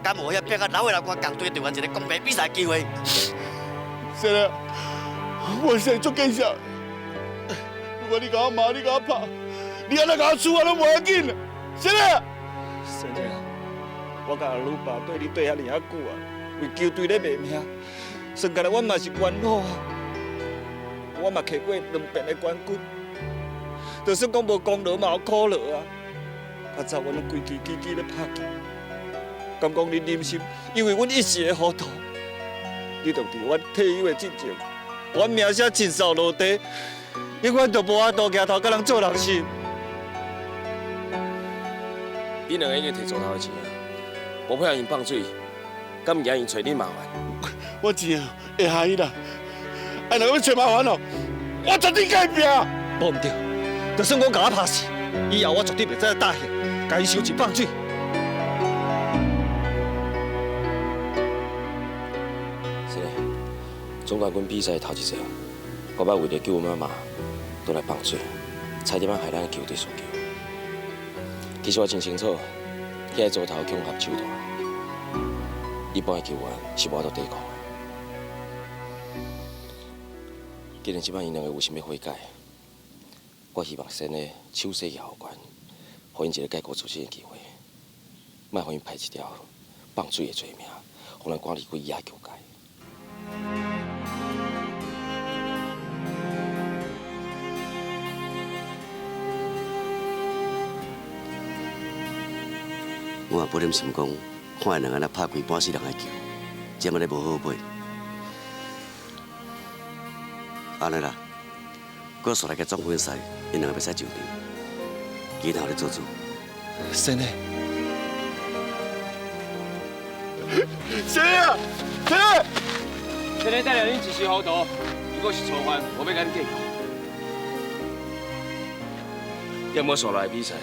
敢无遐拼甲老的老官共队队员一个公平比赛机会？是啦，我现在足见笑。不过你甲我骂，你甲我拍，你安尼甲我输，我拢无要紧啦。是啦，是啦，我甲阿鲁巴对你对遐尔久啊，为球队咧卖命，算起来阮嘛是元老啊，我嘛摕过2遍的冠军，就算讲无功劳嘛有苦劳啊。较早阮拢规矩矩矩咧拍球，敢讲你忍心因为阮一时的糊涂，你就伫阮退休的进前，阮名声尽扫落地，永远就无法度举头甲人做人心。你两个已经摕做头的钱啊，无配合因放水，敢唔惊因找你麻烦？我真会害伊啦，哎，若要找麻烦哦，我绝对改变。无毋对，就算我甲我拍死，以后我绝对袂再答应，甲伊收钱放水。是嘞，总冠军比赛头一场，我捌为了救我妈妈，都来放水，差点仔害咱球队输球。其实我真清楚，遐个组头强合手段，一般的球员是无法度抵抗的。既然即摆因两个有想要悔改，我希望先咧手势也好悬，互因一个改过自新的机会，莫互因派一条放水的罪名，互咱赶离开野球界。我也不忍心讲，看因两个人拍开半世人的球，这么咧无好买。安尼啦，我煞来个总决赛，因两个袂使上场，其他咧做主。先诶，谁啊？谁？今日带领恁一时糊涂，如果是错犯，我要甲你计较。要么煞来比赛，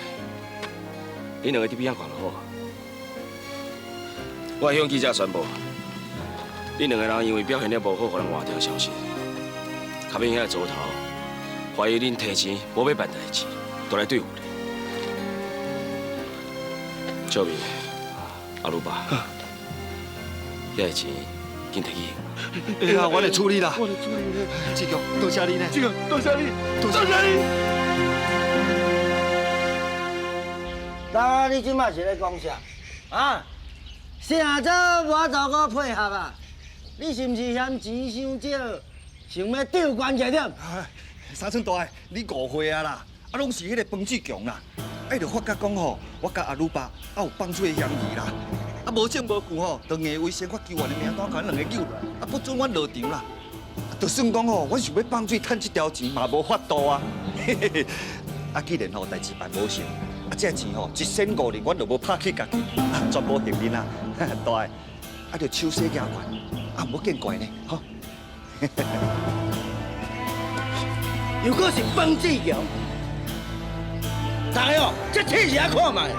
恁两个伫边仔看就好。我向记者宣布，恁两个人因为表现了无好，互人换掉消息。较明遐个组头怀疑恁提钱无要办代志，都来对付你。小明、阿鲁巴，遐个钱紧摕去。哎呀，我来处理啦。我来处理。志强，多谢你呢。志强，多谢你，多谢你。当你即摆是咧讲啥？啊？啥做无做个配合啊？你是毋是嫌钱伤少，想要丢关节点？三寸大个，你误会啊啦！啊，拢是迄个彭志强啦。哎，就发觉讲吼，我甲阿鲁巴啊有放水的嫌疑啦。啊，无证无据吼，就硬为先发球员的名单，甲两个救来，啊，不准阮落场啦。就算讲吼，阮想要放水趁这条钱嘛无法度啊。嘿嘿嘿。啊，既然吼代志办无成，啊，这钱吼1仙5年，阮就无拍去家己，全部幸恁啊！大个，啊，就手势加悬，啊，唔好见怪呢，吼。如果是彭志强，大家哦，这铁下看卖。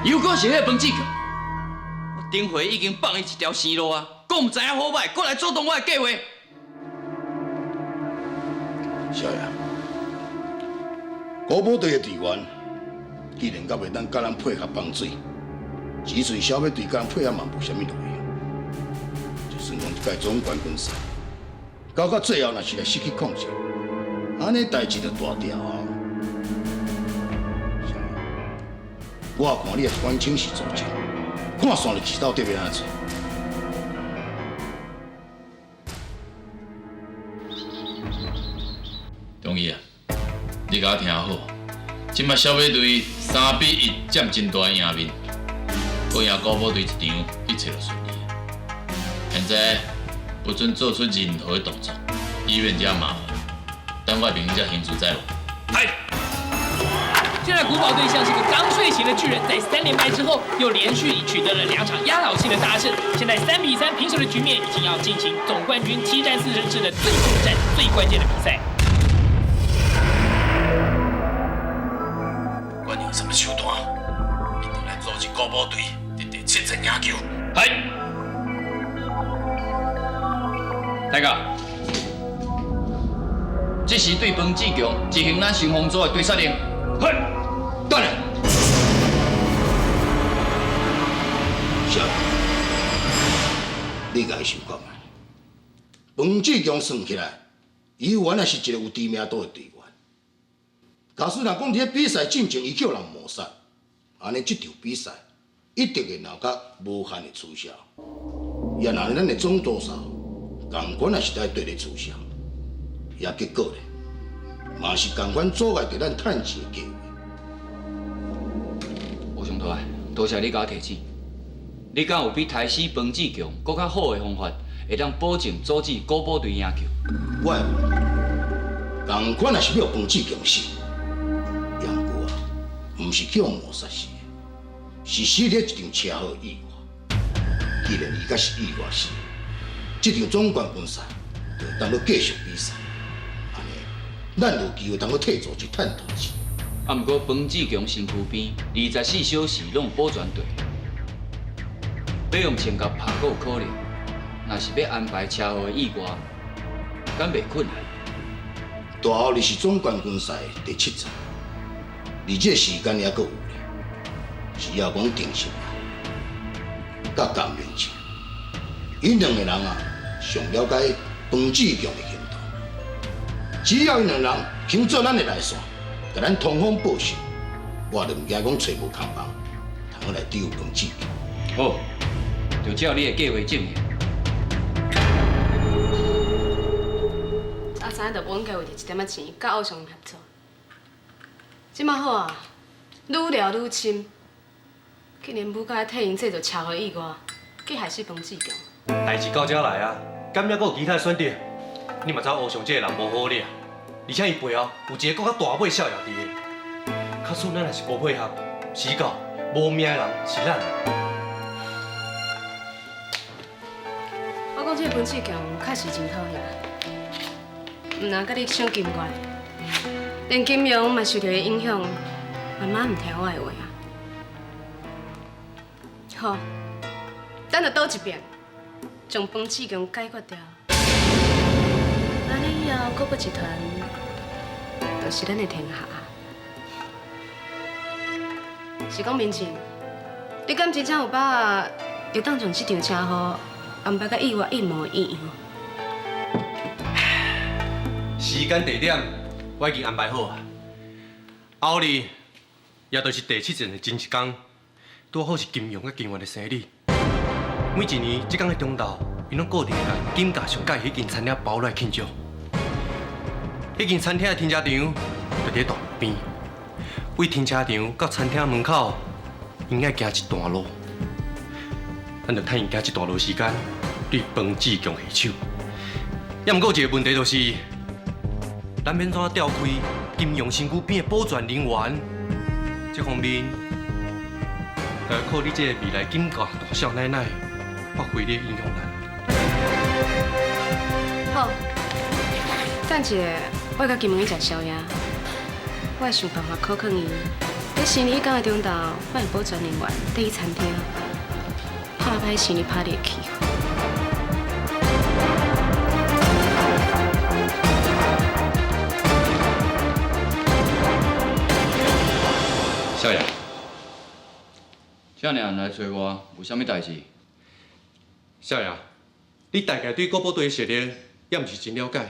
如果是迄个彭志强，我顶回已经放伊一条生路啊，佫唔知影好歹，佫来阻挡我的计划。小爷，高保队的队员，既然甲袂当甲人配合放水，只剩小要对甲人配合嘛无啥物路用。就算讲这届总冠军赛，到最后若是来失去控制，安尼代志就大条啊！小爷，我看你也是管清是做证，看线就知道对要安怎做。中义啊，你甲我听好，即摆小马队3比1占真大赢面，我赢高保队一场，一切就顺利。现在不准做出任何的动作，以免惹麻烦。等我明才行事再论。嗨！现在古堡队像是个刚睡醒的巨人，在3连败之后，又连续取得了2场压倒性的大胜。现在3比3平手的局面，已经要进行总冠军7战4胜制的最后战、最关键的比赛。管你有什么手段，一定来阻止高保队伫第7战赢球。嗨！大哥，这是对彭志强执行咱新风组的对杀令。嘿，断了。小爷，你甲伊想讲啊？彭志强算起来，伊原来是一个有知名度的队员，假使若讲伫咧比赛进前伊叫人抹杀，安尼这场比赛一定会闹到无限的取消。也若咱的总督察共款也是在对咧取消，也结果咧，嘛是共款阻碍着咱趁钱的计划。吴上台，多谢你甲我提醒。你敢有比台西彭志强搁较好的方法，会当保证阻止古堡队赢球？我会共款也是要彭志强死，杨过啊，毋是叫谋杀死的，是死伫一场车祸意外。既然伊甲是意外死，这场总冠军赛就当要继续比赛，安尼咱有机会当要替组织趁大钱。啊，毋过彭志强身躯边24小时拢有保全队，要用枪甲拍阁有可能。若是要安排车祸的意外，敢袂困难？大后日是总冠军赛第7站，而这时间还阁有咧，是要讲定性啊，甲江明清，因两个人啊上了解彭志强的行动，只要因两人肯做咱的内线，甲咱通风报信，我就唔惊讲找无空房，通来丢彭志强。好，就照你的计划进行。啊，知影着阮计划一点仔钱，甲偶像合作。即摆好啊，愈聊愈深。竟然母甲替因制造车祸意外，计害死彭志强。代志到这来啊，敢还阁有其他选择？你嘛知欧上这个人无好掠，而且伊背后有一个更较大尾逍遥伫个。假使咱若是无配合，死到无命的人是咱。我讲这个彭志强确实真讨厌，毋但甲你想金怪，连金融嘛受到伊影响，慢慢毋听我的话啊。好，咱就赌一遍，将彭志强解决掉。安尼以后，古堡集团就是咱的天下。是讲明静，你敢真正有把握会当将这场车祸安排甲意外一模一样？时间地点我已经安排好啊。后日也就是第7阵的前一天，拄好是金庸甲金元的生日。每一年这天的中昼，因拢固定甲金价上盖迄间餐厅包来庆祝。迄间餐厅的停车场就伫道路边，为停车场到餐厅门口，应该行一段路。咱就趁伊行一段路时间，对彭志强下手。也毋过有一个问题就是，咱免怎调开金融身躯边的保全人员，这方面，要靠你这个未来金家大少奶奶发挥你的影响力。好，等一下我甲金门去食宵夜，我会想办法考劝伊，在生日迄天的中昼，放保全人员伫伊餐厅拍歹生日party的气氛。少爷，少年来找我，有啥物代志？少爷，你大概对国宝队的实力也毋是真了解。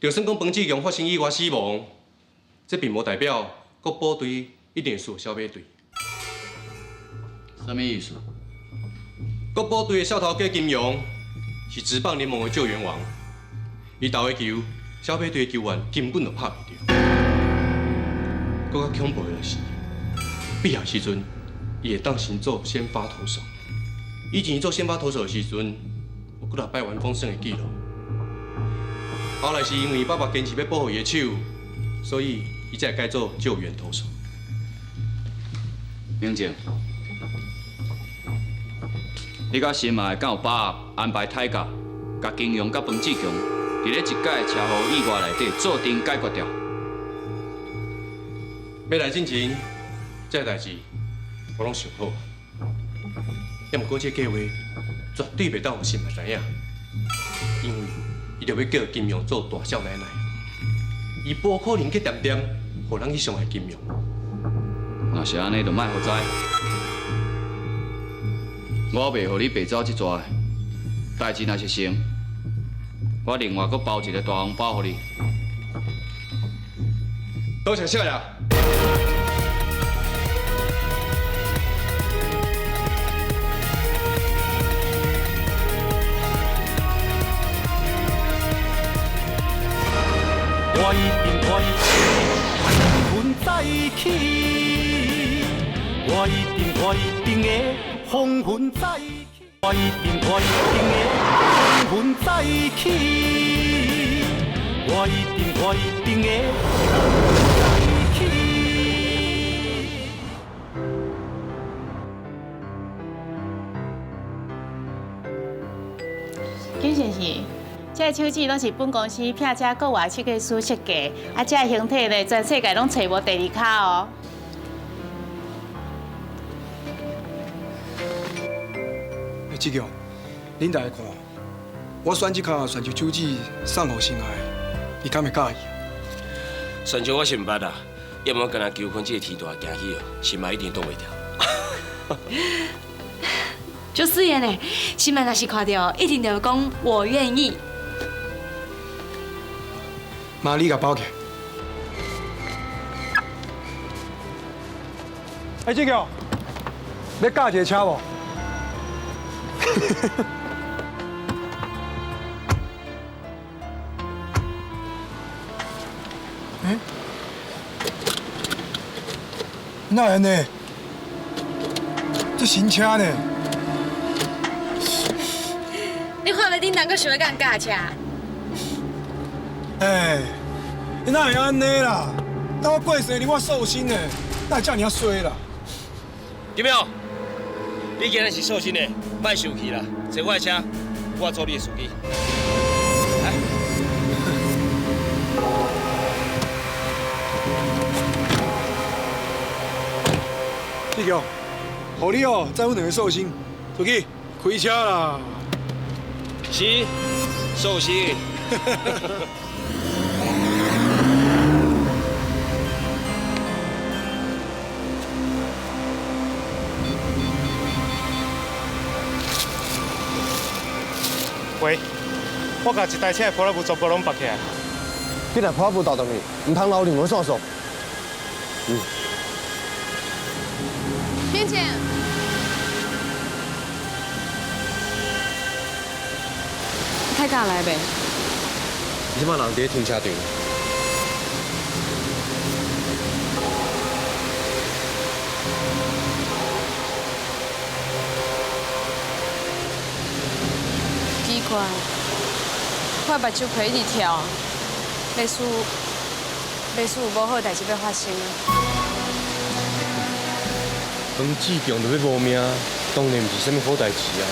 就算讲彭志强发生意外死亡，这并无代表国宝队一定输小马队。什么意思？国宝队的小头家金庸是职棒联盟的救援王，伊投的球，小马队的球员根本就拍袂到。更较恐怖的是，毕业时阵，伊会当先做先发投手。以前做先发投手的时阵，有几若摆完丰盛的记录。后来是因为爸爸坚持要保护伊的手，所以伊才会改做救援投手。明静，你甲新马敢有把握安排太甲、甲金庸、甲彭志强，伫咧一届车祸意外内底做阵解决掉？要来进前，这代志我拢想好。也毋过这计划绝对袂当互新马知影，因为伊就要叫金庸做大少奶奶，伊无可能去点点，互人去伤害金庸。若是安尼，就莫互知。我袂互你白走这逝，代志若是成，我另外阁包一个大红包互你。多谢少爷。我一定同在一起，我一定的红魂在一起，我一定的红魂在一起，我一定的红魂在一起。金先生。这个手指拢是本公司聘请国外设计师设计，这个形体咧，全世界拢找无第二卡哦。志强，恁大家看，我选这卡选就手指送互心爱，你敢会介意？选择我是毋捌啦，要么跟他求婚这个天大惊喜哦，心爱一定挡袂掉。就水的呢，心爱若是看到，一定就讲我愿意。妈，你甲包起。志强，要驾一个车无？哪安尼？这新车呢？你看袂恁人阁想要甲人驾车？你哪会安尼啦？等我过生日我寿星呢，哪会这尔衰啦？金淼，你今日是寿星的，莫生气啦，坐我的车，我做你的司机。来。志强，互你哦，载阮两个寿星，出去开车啦。是，寿星。喂，我甲一台车的破烂布全部拢绑起来。你若破烂布倒动去，唔通留另外线索。天姐，太敢来呗？即摆人伫停车场。奇怪，我目睭皮一直跳，类似有无好代志要发生啊！黄志强就要无命，当然毋是啥物好代志啊。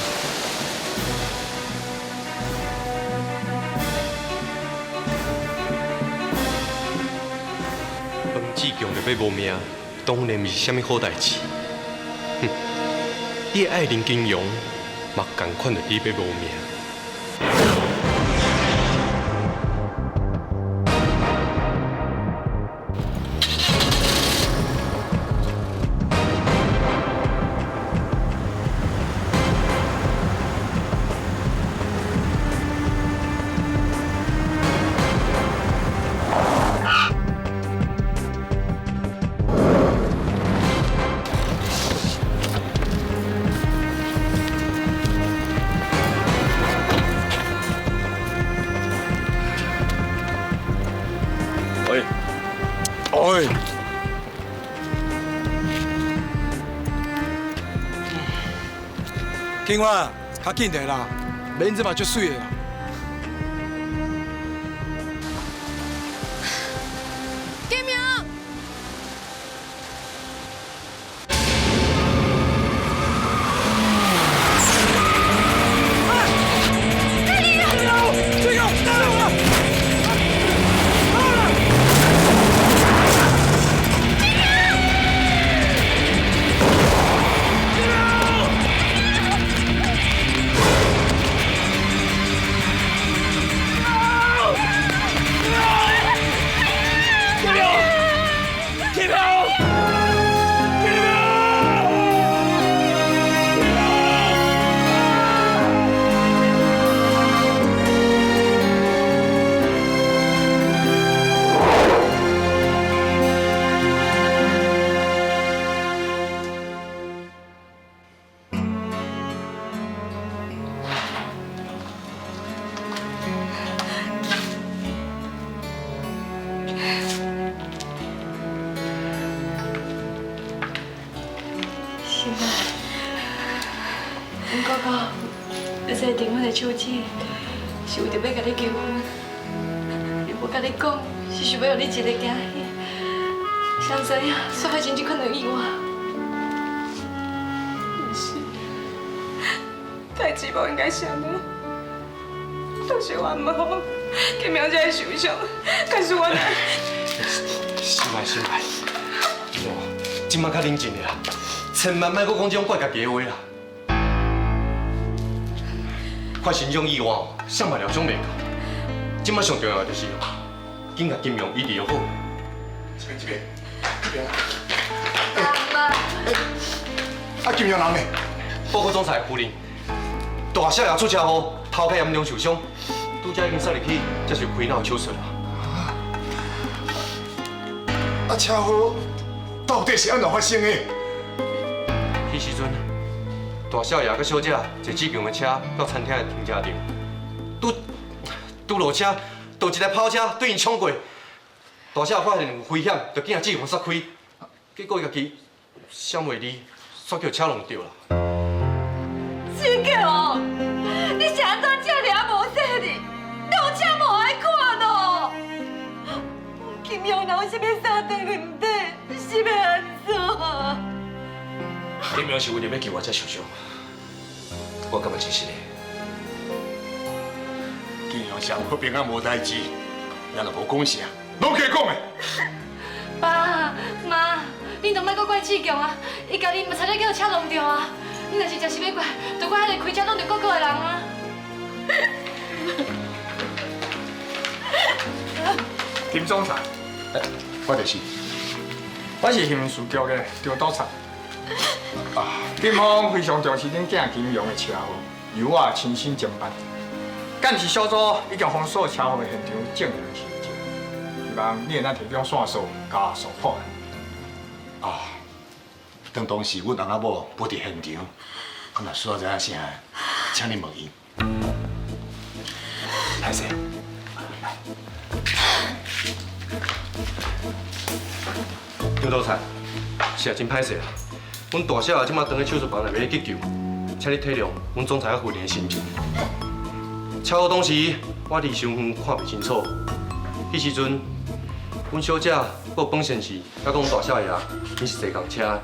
黄志强就要无命，当然毋是啥物好代志。哼，你的爱人金庸嘛共款着你要无命。喂，景华，较紧点啦，面子嘛足水的啦。金明，告，你这订婚的手指是为着要甲你求婚，我甲你讲是想要让你一个惊喜，谁知影煞发生这款的意外。不是，代志无应该是安尼，都是我唔好，金明才会受伤，可是我哪？心爱心爱，哦，今麦较冷静的啦，千万莫搁讲这种怪家己的话啦。发生这种意外，想办了想袂到。今麦上重要的就是，紧甲金明医治就好。这边。妈。啊，金明人呢？报告总裁夫人，大少爷出车祸，头壳严重受伤，拄则已经送入去接受开脑手术了。啊，车祸到底是安怎发生的？迄时阵，大少爷佮小姐坐志强的车到餐厅的停车场，拄落车，就一台跑车对因冲过。大少爷发现有危险，就紧志强刹开，结果伊家己闪袂离，煞叫车撞到啦。志强，你是安怎这尔无说哩？路车无爱看咯。金阳人是要三顿两顿，是要安怎？金明是为了要救我才受伤，我感觉真实的。金阳上好平安无代志，咱就无讲啥，拢加讲的。爸妈，你都莫搁怪志强啊！伊家己嘛差点叫车撞着啊！你若是真是要怪，就怪迄个开车撞着哥哥的人啊！金总裁，我就是。我是刑事局的张督察。警方非常重视恁囝金阳的车祸，由我亲身侦办。监视小组已经封锁车祸的现场证人现场，希望你会咱提供线索，加速破案。啊，当时阮翁仔某不伫现场，我若需要知影啥，请你问伊。歹势。张督察，是啊，真歹势啦。阮大少爷即马蹲喺手术房内面急救，请你体谅阮总裁甲夫人的心情。车祸当时我离伤远看袂清楚，迄时阵阮小姐佮本先生甲阮大少爷伊是坐共车，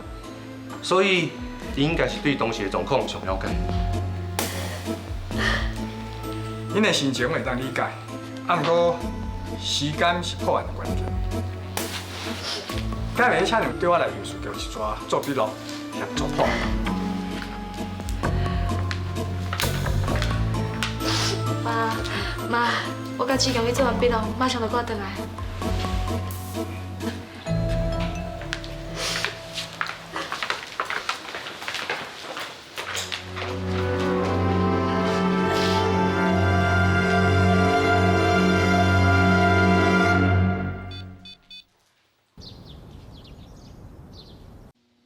所以伊应该是对当时的状况上了解。恁的心情会当理解，啊，不过时间是破案的关键。今日请你对我来刑事局一撮做笔录，协助破案。妈，我甲志强去做完笔录，马上就赶回来。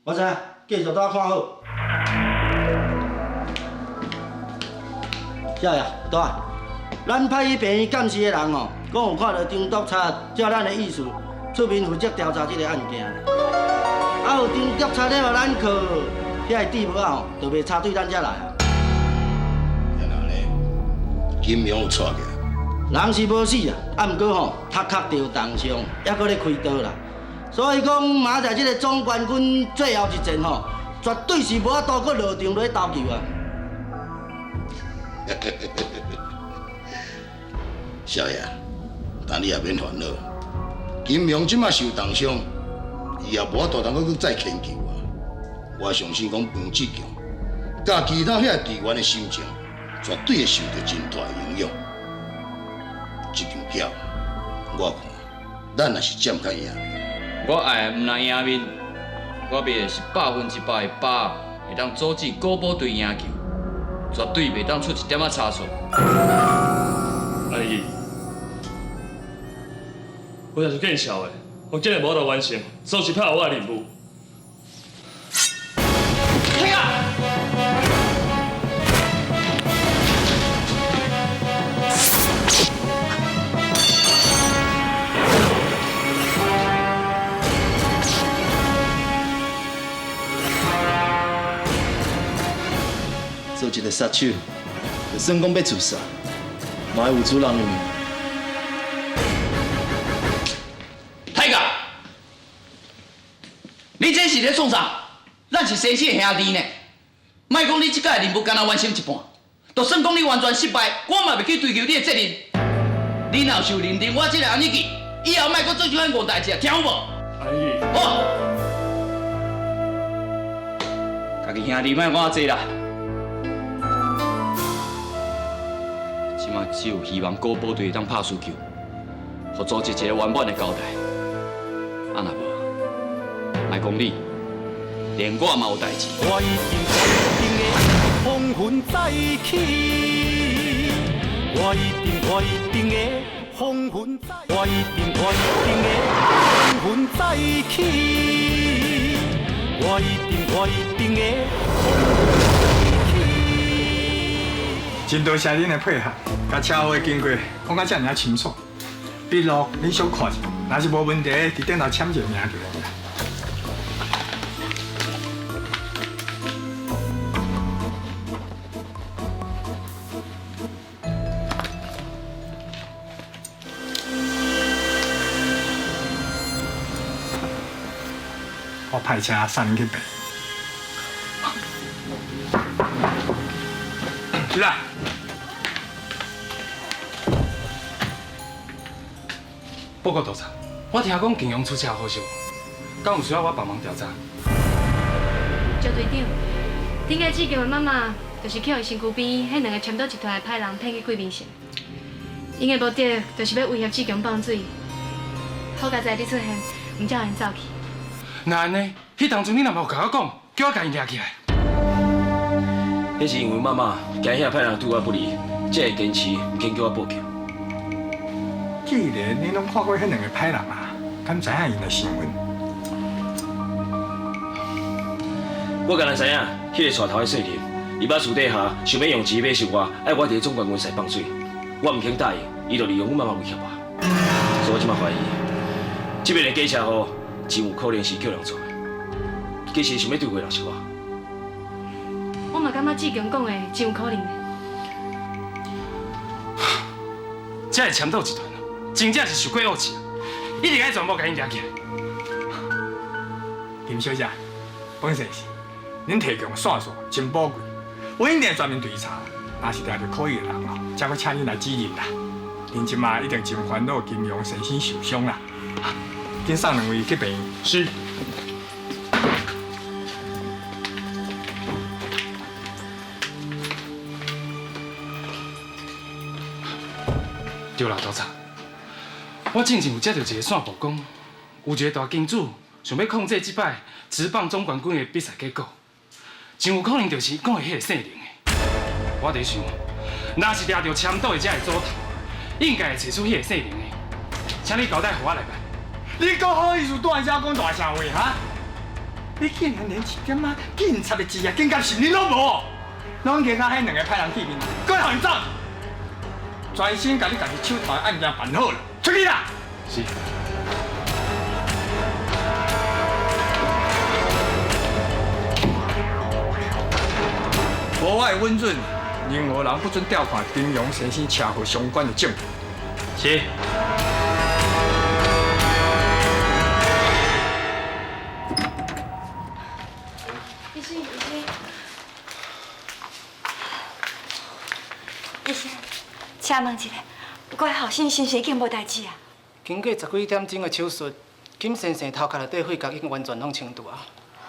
我知，继续倒看好。少爷，倒啊！咱派去病院监视的人哦，讲有看到张督察照咱的意思出面负责调查这个案件。啊，有张督察咧互咱靠，遐个底无啊，就袂插对咱遮来啊。然后咧，金明有带去。人是无死啊，啊，毋过吼，头壳着重伤，还搁咧开刀啦。所以讲，明仔载这个总冠军最后一战吼，绝对是无法度搁落场落去斗球啊！少爷，但你也免烦恼。金明即马受重伤，伊也无法度通再牵球啊。我相信讲黄志强，甲其他遐队员的心情，绝对会受到真大影响。这场票，我看，咱若是占较赢。我爱毋能赢面，我卖的是100%的把握，会当阻止古堡队赢球，绝对袂当出一点仔差错。阿姨，我若是见笑的，我今日无法度完成，收起拍我的任务。停啊！做多一个杀手，就算讲要自杀，嘛要有主人的命。太哥，你这是咧创啥？咱是生死的兄弟呢，莫讲你即届任务敢若完成一半，就算讲你完全失败，我嘛袂去追究你的责任。你若受认定我即个安尼记，以后莫搁做这款误代志，听有无？安姨。好。家己兄弟莫讲这啦，即马只有希望高部队当拍输球，互组织一个圆满的交代。啊若无，莫讲你，连我嘛有代志。我一定的风云再起，我一定的风云再，我一定的风云再起，我一定的风云再起。真多谢恁的配合，甲车祸的经过讲甲遮尔清楚。笔录恁小看一下，若是无问题，伫顶头签一个名就可以啦。我派车送恁去病。是啦。报告督察，我听讲金庸出车祸事，敢有需要我帮忙调查？赵队长，顶个志强的妈妈就是去互身躯边迄两个签到集团的歹人骗去贵宾城，因的目的就是要威胁志强放水。好佳在你出现，唔叫人走去。那安尼，迄当阵你若无甲我讲，叫我家己抓起来。迄是因为妈妈惊遐歹人对我不利，才会坚持唔肯叫我报警。既然你拢看过迄两个歹人啊，敢知影因的身份？我敢若知影，迄个带头的细林，伊捌私底下想要用钱买收我，爱我伫总管军赛放水，我唔肯答应，伊就利用阮妈妈威胁我，所以我即马怀疑，这边的假车祸真有可能是叫人做的，其实想要对付的人是我。我嘛感觉志强讲的真有可能的。这个签到集团真正是受过恶气，一定爱全部甲因抓起来。金小姐，本身是恁提供的线索真宝贵，我一定专门调查，若是抓到可疑的人哦，才会请恁来指认啦。恁即马一定真烦恼金庸身心受伤啦，紧送两位去病院。是。对啦，督察，我之前有接到一个线报，讲有一个大金主想要控制这摆职棒总冠军的比赛结果，真有可能就是讲的迄个姓林的。我伫想，若是抓到签到的这个组头，应该会找出迄个姓林的，请你交代互我来办。你够好意思断遮讲大声话哈？你竟然连一点仔警察的职业警觉性你都无，拢惊甲迄两个歹人见面，搁互因走。专心甲你家己手头的案件办好了，出去啦！是。无我的允准，任何人不准调看金庸先生车祸相关的证据。是。医生，医生，请问一下，我的后生是不是已经无代志啊？经过10几点钟的手术，金先生头壳内底血管已经完全拢清除啊，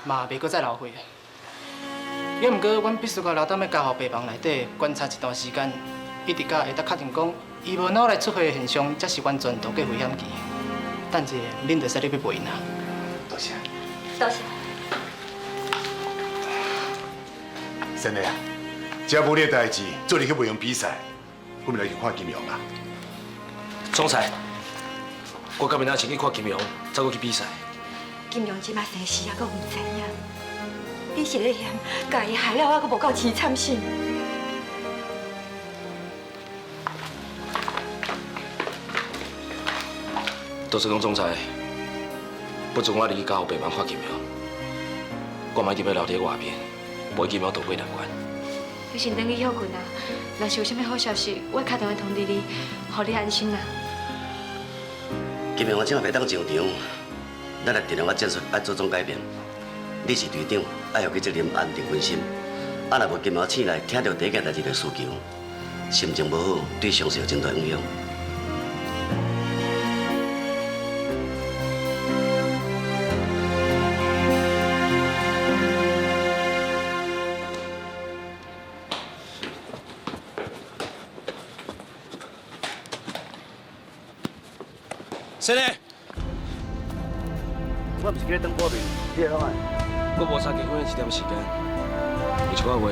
嘛袂搁再流血。也毋过，阮必须甲留踮咧家护病房内底观察一段时间，一直到会当确定讲伊无脑内出血的现象，才是完全度过危险期。等者，恁就使入去陪因啦。多谢。多谢。真的啊，只无你的代志，做你去培养比赛，我们来去看金庸啦。总裁，我今日哪先去看金庸，再过去比赛。金庸即摆生死还阁唔知影，你是咧嫌家己害了我，阁无够凄惨心。都是讲总裁，不准我离家后病房看金庸，我嘛一定要留伫外边，陪金庸渡过难关。你先回去休困啊。若是有啥物好消息，我会打电话通知你，互你安心啦。今日我正袂当上场，咱来定了我战术爱做种改变。你是队长，爱负起责任，安定军心。啊，若无今日我醒来听到第一件代志就输球，心情无好，对上是有真大影响。谁呢？我不是在等报名，你来哪？我无差结婚一点时间，有一寡话，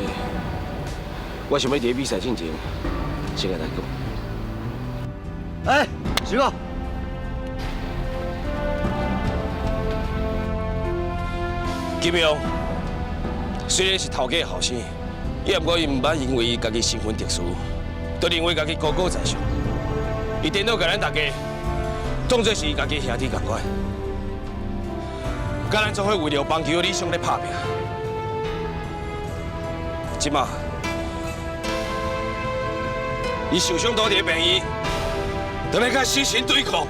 我想要伫比赛进前先甲大讲。哎，徐哥，金庸虽然是头家的后生，也毋过伊毋捌因为伊家己身份特殊，就认为家己高高在上。伊颠倒甲咱大家当作是伊家己兄弟同款，甲咱做伙为了棒球理想咧打拼。即马，伊受伤倒伫病院，等来甲死神对抗。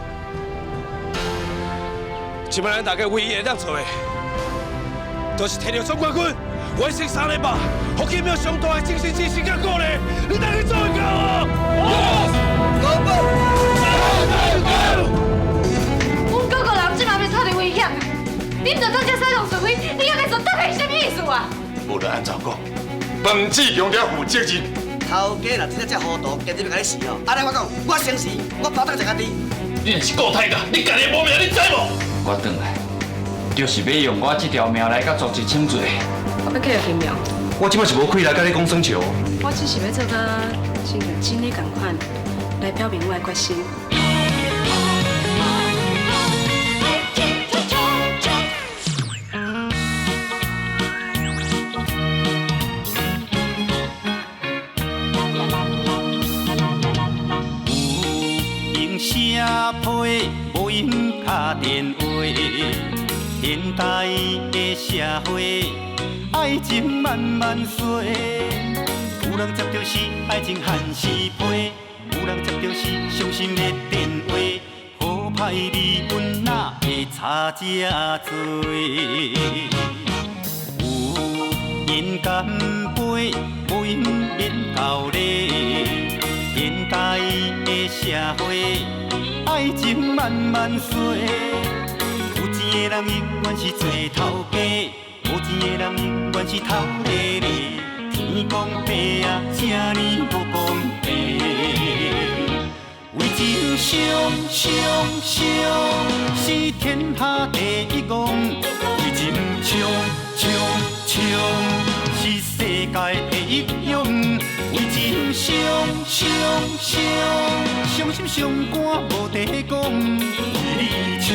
即马咱大家唯一会当做的，就是摕到总冠军，完成3连霸，互金庙上大的精神支持甲鼓励。你大家做会到哦！阮哥哥人即马要处伫危险，你唔就做这西龙指挥，你要来做倒来是啥物意思啊？无就按照讲，本志强了负责任。头家若真正这糊涂，坚持要甲你死哦！安尼我讲，我先死，我保证一家己。你若是顾太大，你家己无命，你知无？我转来，就是要用我这条命来甲组织请罪。我要继续金庙，我即摆是无开来甲你讲耍笑。我只是要做甲真像真理共款，来表明我的决心。社会无用打电话，现代的社会爱情慢慢衰，有人接到是爱情限时批，有人接到是伤心的电话，好歹离婚哪会差这多？有人干杯，无用免道理。现代的社会，爱情慢慢衰。有钱的人永远是做头家，无钱的人永远是头咧咧。天公伯啊，这呢无公平。为情伤，是天下第一功。为情冲，是世界第一勇。为情伤心伤肝无地讲，为你冲，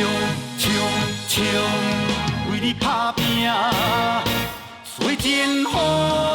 为你打拼，做前方。